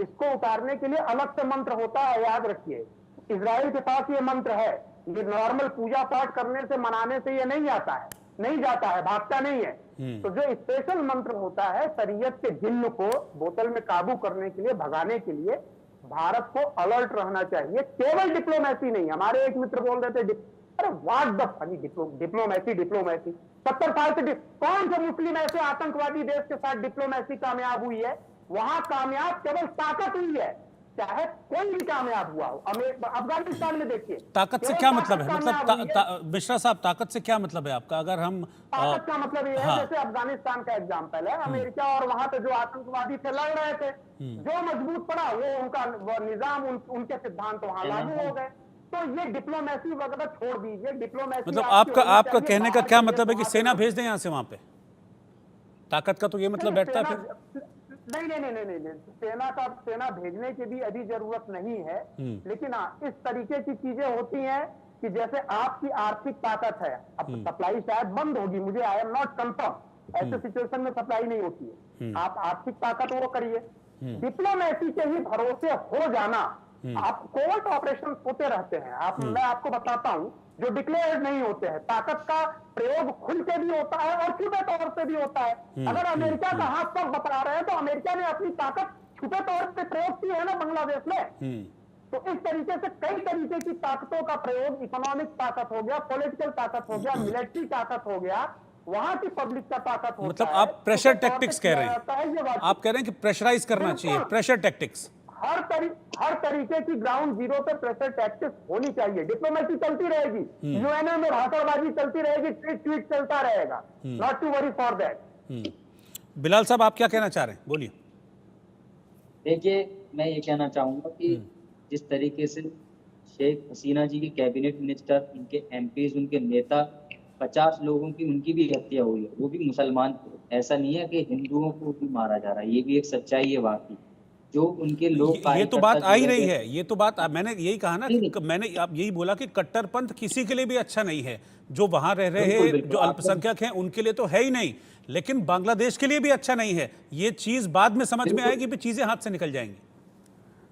इसको उतारने के लिए अलग से मंत्र होता है, याद रखिए। इजराइल के पास ये मंत्र है, ये नॉर्मल पूजा पाठ करने से मनाने से ये नहीं आता है, नहीं जाता है, भागता नहीं है। तो जो स्पेशल मंत्र होता है शरीयत के जिन्न को बोतल में काबू करने के लिए, भगाने के लिए भारत को अलर्ट रहना चाहिए। केवल डिप्लोमेसी नहीं। हमारे एक मित्र बोल रहे थे, अरे व्हाट द फनी डिप्लोमेसी 70 साल से कौन से मुस्लिम ऐसे आतंकवादी देश के साथ डिप्लोमेसी कामयाब हुई है? वहां कामयाब केवल ताकत हुई है, चाहे कोई भी कामयाब हुआ हो। अफगानिस्तान में देखिए, ताकत से क्या मतलब है? मतलब मिश्रा साहब, ताकत से क्या मतलब है आपका? अगर हम ताकत का मतलब ये है, जैसे अफगानिस्तान का एग्जाम्पल है, अमेरिका और वहां पे जो आतंकवादी थे लड़ रहे थे, जो मजबूत पड़ा वो उनका निजाम, उनके सिद्धांत वहां लागू हो गए। तो ये डिप्लोमेसी वगैरह छोड़ दीजिए। डिप्लोमेसी मतलब आपका कहने का क्या मतलब है कि सेना भेज दें यहाँ से वहां पे? ताकत का तो ये मतलब बैठता है फिर? नहीं, सेना भेजने की भी अभी जरूरत नहीं है। लेकिन इस तरीके की चीजें होती हैं कि जैसे आपकी आर्थिक ताकत है, अब सप्लाई शायद बंद होगी, मुझे आई एम नॉट कंफर्म, ऐसे सिचुएशन में सप्लाई नहीं होती है। आप आर्थिक ताकत वो करिए, डिप्लोमेसी के ही भरोसे हो जाना। आप कोर्ट ऑपरेशन होते रहते हैं, मैं आपको बताता हूं, जो डिक्लेयर नहीं होते हैं। ताकत का प्रयोग खुल के भी होता है और छुपे तौर से भी होता है। अगर अमेरिका का हाथ सब बता रहे हैं तो अमेरिका ने अपनी ताकत छुपे तौर पे प्रयोग की है ना बांग्लादेश में। तो इस तरीके से कई तरीके की ताकतों का प्रयोग, इकोनॉमिक ताकत हो गया, पॉलिटिकल ताकत हो गया, मिलिट्री ताकत हो गया, वहां की पब्लिक का ताकत होता है। मतलब आप प्रेशर टैक्टिक्स कह रहे हैं? आप कह रहे हैं कि प्रेशराइज करना चाहिए, प्रेशर टैक्टिक्स। हर तरीके की ग्राउंड जीरो पे प्रेशर टैक्टिक्स होनी चाहिए। डिप्लोमेसी चलती रहेगी, यूएनए में भाषणबाजी चलती रहेगी, ट्वीट चलता रहेगा, not to worry for that. Bilal साहब, आप क्या कहना चाह रहे हैं? बोलिए। देखिए, मैं ये कहना चाहूंगा कि जिस तरीके से शेख हसीना जी के कैबिनेट मिनिस्टर, उनके एमपीज, उनके नेता, 50 लोगों की उनकी भी हत्या हुई है, वो भी मुसलमान थे। ऐसा नहीं है कि हिंदुओं को भी मारा जा रहा है, ये भी एक सच्चाई है वाकई। जो उनके लोग, ये तो बात आ ही रही है, ये तो बात मैंने यही कहा ना, कि मैंने आप यही बोला कि कट्टरपंथ किसी के लिए भी अच्छा नहीं है। जो वहां रह रहे हैं, जो अल्पसंख्यक हैं, उनके लिए तो है ही नहीं, लेकिन बांग्लादेश के लिए भी अच्छा नहीं है। ये चीज बाद में समझ में आएगी, फिर चीजें हाथ से निकल जाएंगी।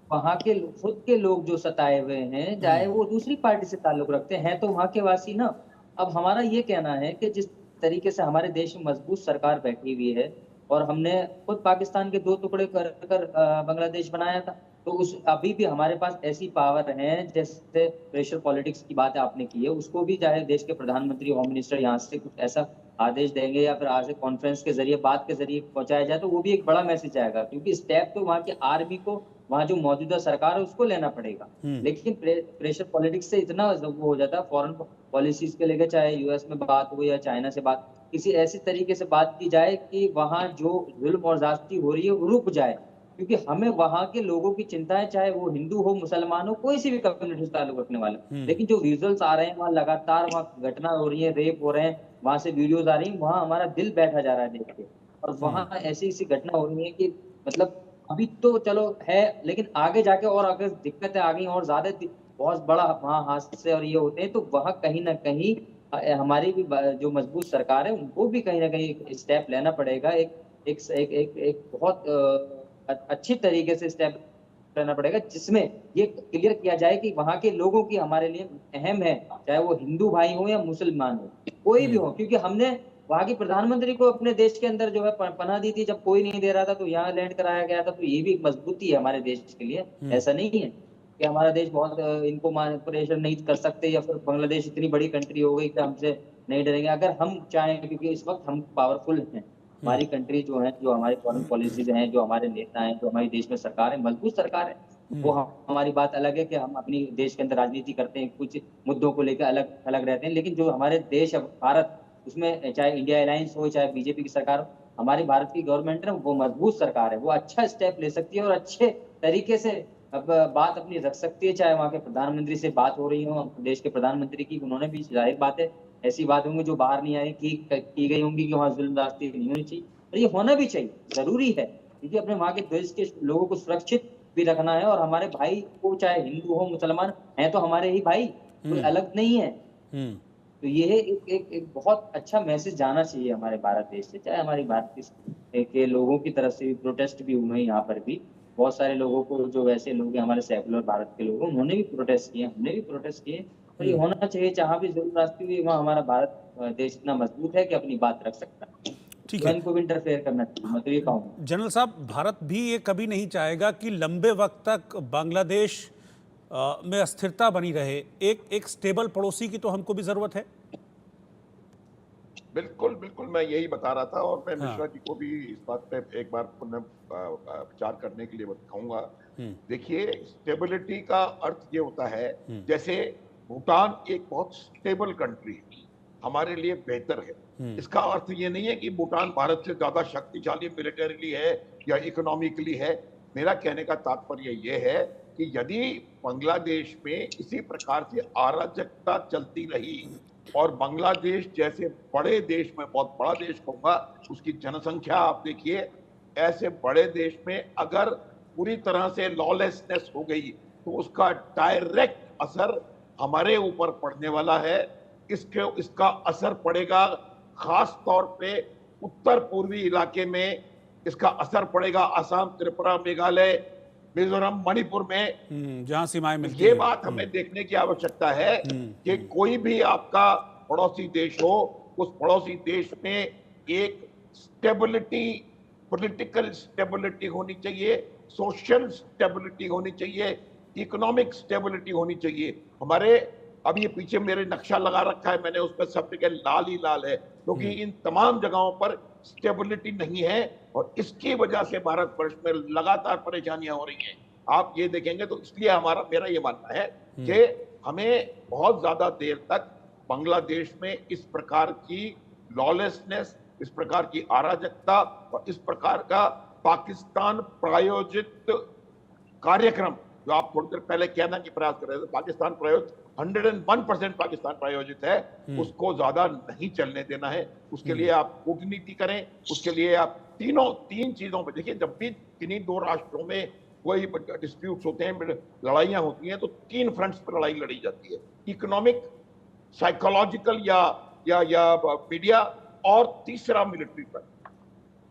वहाँ के खुद के लोग जो सताए हुए हैं, चाहे वो दूसरी पार्टी से ताल्लुक रखते हैं, तो वहाँ के वासी ना। अब हमारा ये कहना है कि जिस तरीके से हमारे देश में मजबूत सरकार बैठी हुई है, और हमने खुद पाकिस्तान के 2 टुकड़े कर बांग्लादेश बनाया था, तो अभी भी हमारे पास ऐसी पावर है, जैसे प्रेशर पॉलिटिक्स की बात आपने की है, उसको भी चाहे देश के प्रधानमंत्री, होम मिनिस्टर यहाँ से कुछ ऐसा आदेश देंगे या फिर आज से कॉन्फ्रेंस के जरिए, बात के जरिए पहुंचाया जाए, तो वो भी एक बड़ा मैसेज आएगा। क्योंकि स्टेप तो वहाँ की आर्मी को, वहाँ जो मौजूदा सरकार है उसको लेना पड़ेगा। लेकिन प्रेशर पॉलिटिक्स से इतना वो हो जाता है, फॉरेन पॉलिसीज के लेकर, चाहे यूएस में बात हो या चाइना से बात, किसी ऐसी तरीके से बात की जाए कि वहाँ जो जुल्म और ज्यादती हो रही है वो रुक जाए। क्योंकि हमें वहाँ के लोगों की चिंता है, चाहे वो हिंदू हो, मुसलमान हो, कोई सी भी कम्युनिटी से ताल्लुक रखने वाले। लेकिन जो विजुअल्स आ रहे हैं, वहाँ लगातार वहाँ घटना हो रही है, रेप हो रहे हैं, वहाँ से वीडियोज आ रही है, वहाँ हमारा दिल बैठा जा रहा है देख के। और वहाँ ऐसी ऐसी घटना हो रही है कि मतलब अभी तो चलो है, लेकिन आगे जाके और अगर दिक्कतें आ गई और ज्यादा बहुत बड़ा वहाँ हादसे और ये होते हैं, तो वहाँ कहीं ना कहीं हमारी भी जो मजबूत सरकार है, उनको भी कहीं ना कहीं स्टेप लेना पड़ेगा। एक बहुत अच्छी तरीके से स्टेप लेना पड़ेगा, जिसमें ये क्लियर किया जाए कि वहाँ के लोगों की हमारे लिए अहम है, चाहे वो हिंदू भाई हो या मुसलमान हो, कोई भी हो। क्योंकि हमने वहाँ की प्रधानमंत्री को अपने देश के अंदर जो है पनाह दी थी, जब कोई नहीं दे रहा था तो यहाँ लैंड कराया गया था। तो ये भी एक मजबूती है हमारे देश के लिए। ऐसा नहीं है कि हमारा देश बहुत इनको प्रेशर नहीं कर सकते, या फिर बांग्लादेश इतनी बड़ी कंट्री हो गई कि हमसे नहीं डरेंगे अगर हम चाहें, क्योंकि इस वक्त हम पावरफुल हैं। हमारी कंट्री जो है, जो हमारी फॉरेन पॉलिसीज हैं, जो हमारे नेता हैं, जो हमारी देश में सरकार है, मजबूत सरकार है। वो हमारी बात अलग है कि हम अपनी देश के अंदर राजनीति करते हैं, कुछ मुद्दों को लेकर अलग अलग रहते हैं, लेकिन जो हमारे देश अब भारत, उसमें चाहे इंडिया अलायंस हो, चाहे बीजेपी की सरकार हो, हमारी भारत की गवर्नमेंट है, वो मजबूत सरकार है, वो अच्छा स्टेप ले सकती है और अच्छे तरीके से अब बात अपनी रख सकती है। चाहे वहाँ के प्रधानमंत्री से बात हो रही हो, देश के प्रधानमंत्री की, उन्होंने भी, जाहिर बात है ऐसी बात होंगी जो बाहर नहीं आई की गई होंगी कि वहाँ जुल्म रास्ते नहीं होनी चाहिए, और ये होना भी चाहिए, जरूरी है, क्योंकि अपने वहाँ के देश के लोगों को सुरक्षित भी रखना है। और हमारे भाई को, चाहे हिंदू हो मुसलमान, हैं तो हमारे ही भाई, कोई अलग नहीं है। तो ये एक बहुत अच्छा मैसेज जाना चाहिए हमारे भारत देश से, चाहे हमारी भारत के लोगों की तरफ से भी प्रोटेस्ट भी हुए यहाँ पर भी, बहुत सारे लोगों को, जो वैसे लोग हैं हमारे सेकुलर भारत के लोग, उन्होंने भी प्रोटेस्ट किए, हमने भी प्रोटेस्ट किए। तो ये होना चाहिए, जहाँ भी जुल्म रास्ते हुई वहाँ हमारा भारत देश इतना मजबूत है कि अपनी बात रख सकता है। ठीक है, इनको भी इंटरफेयर करना चाहिए, मैं तो ये कहूँगा। जनरल साहब, भारत भी ये कभी नहीं चाहेगा कि लंबे वक्त तक बांग्लादेश में अस्थिरता बनी रहे। एक स्टेबल पड़ोसी की तो हमको भी जरूरत है। बिल्कुल बिल्कुल, मैं यही बता रहा था, और मैं मिश्रा जी को भी इस बात पे एक बार पुनः विचार करने के लिए कहूंगा। देखिए, स्टेबिलिटी का अर्थ ये होता है, जैसे भूटान एक बहुत स्टेबल कंट्री है, हमारे लिए बेहतर है। इसका अर्थ ये नहीं है कि भूटान भारत से ज्यादा शक्तिशाली मिलिटरीली है या इकोनॉमिकली है। मेरा कहने का तात्पर्य ये है कि यदि बांग्लादेश में इसी प्रकार से अराजकता चलती रही, और बांग्लादेश जैसे बड़े देश में, बहुत बड़ा देश कहूंगा, उसकी जनसंख्या आप देखिए, ऐसे बड़े देश में अगर पूरी तरह से लॉलेसनेस हो गई तो उसका डायरेक्ट असर हमारे ऊपर पड़ने वाला है। इसका असर पड़ेगा खास तौर पे उत्तर पूर्वी इलाके में, इसका असर पड़ेगा असम, त्रिपुरा, मेघालय, मिजोरम, मणिपुर में, जहां सीमाएं मिलती ये हैं। बात हमें देखने की आवश्यकता है कि कोई भी आपका पड़ोसी देश हो, उस पड़ोसी देश में एक स्टेबिलिटी, पॉलिटिकल स्टेबिलिटी होनी चाहिए, सोशल स्टेबिलिटी होनी चाहिए, इकोनॉमिक स्टेबिलिटी होनी चाहिए। हमारे अब ये पीछे मेरे नक्शा लगा रखा है मैंने, उस पर सब जगह लाल ही लाल है, क्योंकि इन तमाम जगहों पर स्टेबिलिटी नहीं है, और इसकी वजह से भारत वर्ष में लगातार परेशानियां हो रही हैं। आप ये देखेंगे तो इसलिए मेरा ये मानना है कि हमें बहुत ज्यादा देर तक बांग्लादेश में इस प्रकार की लॉलेसनेस, इस प्रकार की अराजकता और इस प्रकार का पाकिस्तान प्रायोजित कार्यक्रम, जो आप थोड़ी देर पहले कहना की प्रयास कर रहे थे, पाकिस्तान प्रायोजित 101% पाकिस्तान प्रायोजित है, उसको ज्यादा नहीं चलने देना है। उसके लिए आप कूटनीति करें, उसके लिए आप तीन चीजों पर देखिए, जब भी किन्हीं दो राष्ट्रों में कोई डिस्प्यूट्स होते हैं, लड़ाइयां होती हैं, तो 3 फ्रंट्स पर लड़ाई लड़ी जाती है, इकोनॉमिक, साइकोलॉजिकल या मीडिया, और तीसरा मिलिट्री फ्रंट।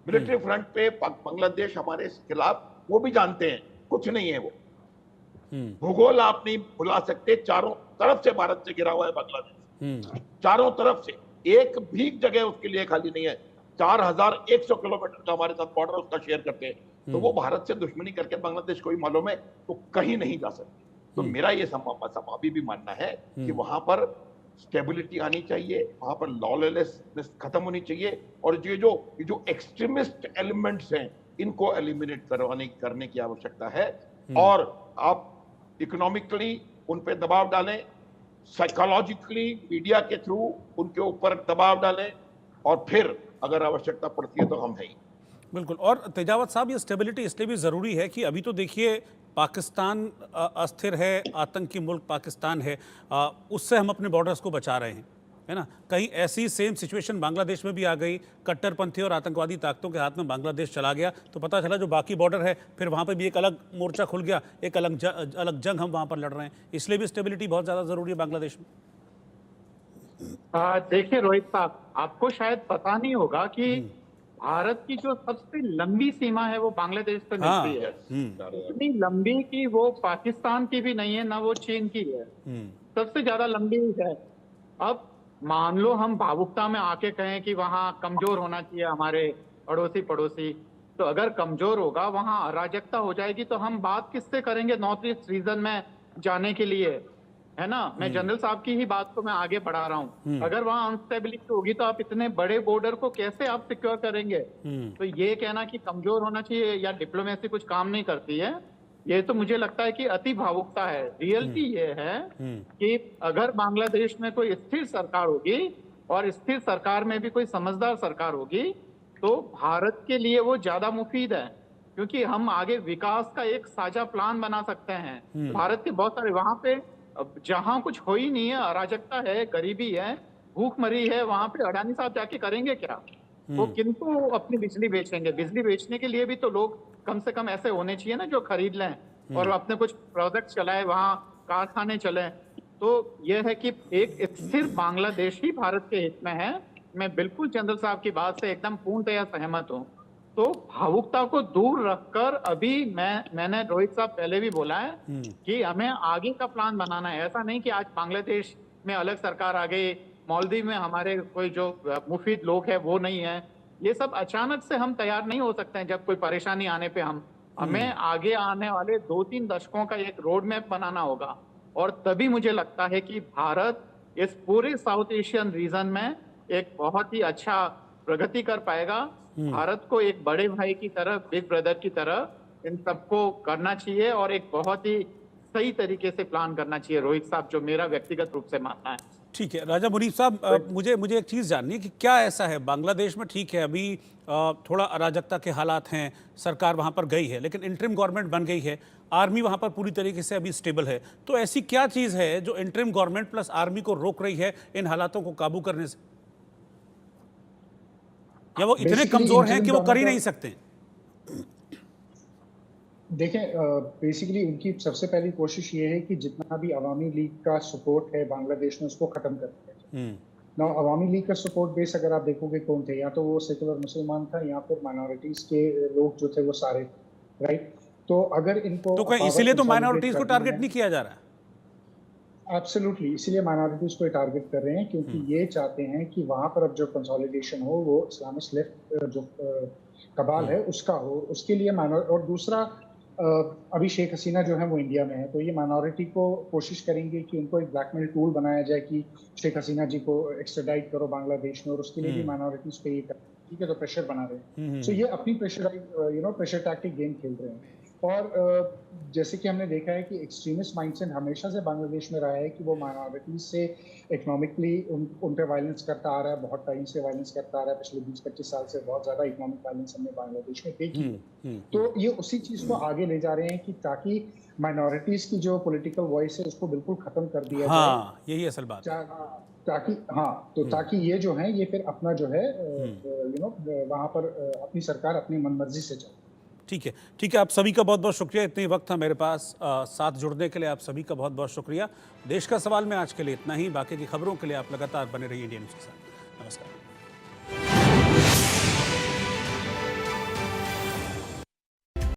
मिलिट्री फ्रंट पे बांग्लादेश हमारे खिलाफ, वो भी जानते हैं कुछ नहीं है वो, भूगोल आप नहीं भुला सकते, चारों तरफ से भारत से घिरा हुआ है बांग्लादेश, चारों तरफ से, एक भी जगह उसके लिए खाली नहीं है। 4100 किलोमीटर का हमारे साथ बॉर्डर उसका शेयर करते हैं, तो वो भारत से दुश्मनी करके बांग्लादेश को ही मालूम है तो कहीं नहीं जा सकते। तो मेरा ये अभी भी मानना है कि वहां पर स्टेबिलिटी आनी चाहिए, वहां पर लॉलेसनेस खत्म होनी चाहिए, और ये जो एक्सट्रीमिस्ट एलिमेंट्स हैं, इनको एलिमिनेट करने की आवश्यकता है। और आप इकोनॉमिकली उन पे दबाव डालें, साइकोलॉजिकली मीडिया के थ्रू उनके ऊपर दबाव डालें, और फिर अगर आवश्यकता पड़ती है तो हम हैं। बिल्कुल। और तेजावत साहब, ये स्टेबिलिटी इसलिए भी ज़रूरी है कि अभी तो देखिए पाकिस्तान अस्थिर है, आतंकी मुल्क पाकिस्तान है, उससे हम अपने बॉर्डर्स को बचा रहे हैं, है ना। कहीं ऐसी सेम सिचुएशन बांग्लादेश में भी आ गई, कट्टरपंथी और आतंकवादी ताकतों के हाथ में बांग्लादेश चला गया, तो पता चला जो बाकी बॉर्डर है फिर वहाँ पे भी एक अलग मोर्चा खुल गया, एक अलग जंग हम वहाँ पर लड़ रहे हैं। इसलिए भी स्टेबिलिटी बहुत ज़्यादा ज़रूरी है बांग्लादेश में। देखिए रोहित साहब, आपको शायद पता नहीं होगा कि भारत की जो सबसे लंबी सीमा है वो बांग्लादेश से मिलती है। इतनी लंबी कि वो पाकिस्तान की भी नहीं है, ना वो चीन की है, सबसे ज्यादा लंबी है। अब मान लो हम भावुकता में आके कहें कि वहां कमजोर होना चाहिए हमारे पड़ोसी, तो अगर कमजोर होगा, वहां अराजकता हो जाएगी, तो हम बात किससे करेंगे नॉर्थ ईस्ट रीजन में जाने के लिए? है ना। मैं जनरल साहब की ही बात को मैं आगे बढ़ा रहा हूँ। अगर वहाँ अनस्टेबिलिटी होगी तो आप इतने बड़े बॉर्डर को कैसे आप सिक्योर करेंगे। तो ये कहना कि कमजोर होना चाहिए या डिप्लोमेसी कुछ काम नहीं करती है, ये तो मुझे लगता है कि अति भावुकता है। रियलिटी ये है कि अगर बांग्लादेश में कोई स्थिर सरकार होगी और स्थिर सरकार में भी कोई समझदार सरकार होगी तो भारत के लिए वो ज्यादा मुफीद है, क्योंकि हम आगे विकास का एक साझा प्लान बना सकते हैं। भारत के बहुत सारे वहां पे जहां कुछ हो ही नहीं है, अराजकता है, गरीबी है, भूखमरी है, वहां पे अडानी साहब जाके करेंगे क्या। वो किंतु अपनी बिजली बेचेंगे। बिजली बेचने के लिए भी तो लोग कम से कम ऐसे होने चाहिए ना जो खरीद लें और अपने कुछ प्रोडक्ट चलाए, वहां कारखाने चले। तो यह है कि एक स्थिर बांग्लादेश ही भारत के हित में है। मैं बिल्कुल चंद्र साहब की बात से एकदम पूर्णतया सहमत हूँ। तो भावुकता को दूर रखकर अभी मैंने रोहित साहब पहले भी बोला है कि हमें आगे का प्लान बनाना है। ऐसा नहीं कि आज बांग्लादेश में अलग सरकार आ गई, मालदीव में हमारे कोई जो मुफीद लोग हैं वो नहीं है। ये सब अचानक से हम तैयार नहीं हो सकते हैं। जब कोई परेशानी आने पे हमें आगे आने वाले 2-3 दशकों का एक रोड मैप बनाना होगा, और तभी मुझे लगता है कि भारत इस पूरे साउथ एशियन रीजन में एक बहुत ही अच्छा प्रगति कर पाएगा। भारत को एक बड़े भाई की तरह, बिग ब्रदर की तरह इन सबको करना चाहिए और एक बहुत ही सही तरीके से प्लान करना चाहिए रोहित साहब, जो मेरा व्यक्तिगत रूप से मानना है। ठीक है राजा मुनीफ साहब, मुझे एक चीज़ जाननी है कि क्या ऐसा है बांग्लादेश में, ठीक है अभी थोड़ा अराजकता के हालात हैं, सरकार वहाँ पर गई है लेकिन इंटरिम गवर्नमेंट बन गई है, आर्मी वहाँ पर पूरी तरीके से अभी स्टेबल है, तो ऐसी क्या चीज़ है जो इंटरिम गवर्नमेंट प्लस आर्मी को रोक रही है इन हालातों को काबू करने से, या वो इतने कमजोर हैं कि वो कर ही नहीं सकते? देखें, बेसिकली उनकी सबसे पहली कोशिश ये है कि जितना भी अवामी लीग का सपोर्ट है बांग्लादेश में उसको खत्म कर दिया। ना अवामी लीग का सपोर्ट बेस अगर आप देखोगे कौन थे, या तो वो सेकुलर मुसलमान था या फिर माइनॉरिटीज के लोग जो थे वो सारे, राइट। तो अगर इनको तो इसीलिए तो माइनॉरिटीज को टारगेट नहीं किया जा रहा है। एब्सोल्युटली, इसीलिए माइनॉरिटीज को टारगेट कर रहे हैं क्योंकि ये चाहते हैं कि वहां पर अब जो कंसोलिडेशन हो वो इस्लामिस्ट लेफ्ट जो कबाल है उसका हो। उसके लिए और दूसरा, अभी शेख हसीना जो है वो इंडिया में है, तो ये माइनॉरिटी को कोशिश करेंगे कि उनको एक ब्लैकमेल टूल बनाया जाए कि शेख हसीना जी को एक्स्ट्राडाइट करो बांग्लादेश में, और उसके लिए भी माइनॉरिटीज पे ये ठीक है तो प्रेशर बना रहे हैं। सो ये अपनी प्रेशर टैक्टिक गेम खेल रहे हैं। और जैसे कि हमने देखा है कि एक्सट्रीमिस्ट माइंडसेट हमेशा से बांग्लादेश में रहा है कि वो माइनॉरिटीज से इकोनॉमिकली उन पे वायलेंस करता आ रहा है, बहुत टाइम से वायलेंस करता आ रहा है। पिछले 20-25 साल से बहुत ज्यादा इकोनॉमिक वायलेंस हमने बांग्लादेश में देखी। तो ये उसी चीज को आगे ले जा रहे हैं कि ताकि माइनॉरिटीज की जो पॉलिटिकल वॉइस है उसको बिल्कुल खत्म कर दिया जाए। यही असल बात है। ताकि ये जो है ये फिर अपना जो है वहां पर अपनी सरकार अपनी मनमर्जी से चले। ठीक है, आप सभी का बहुत बहुत शुक्रिया, इतने वक्त था मेरे पास साथ जुड़ने के लिए, आप सभी का बहुत बहुत शुक्रिया। देश का सवाल में आज के लिए इतना ही। बाकी की खबरों के लिए आप लगातार बने रहिए इंडिया न्यूज़ के साथ।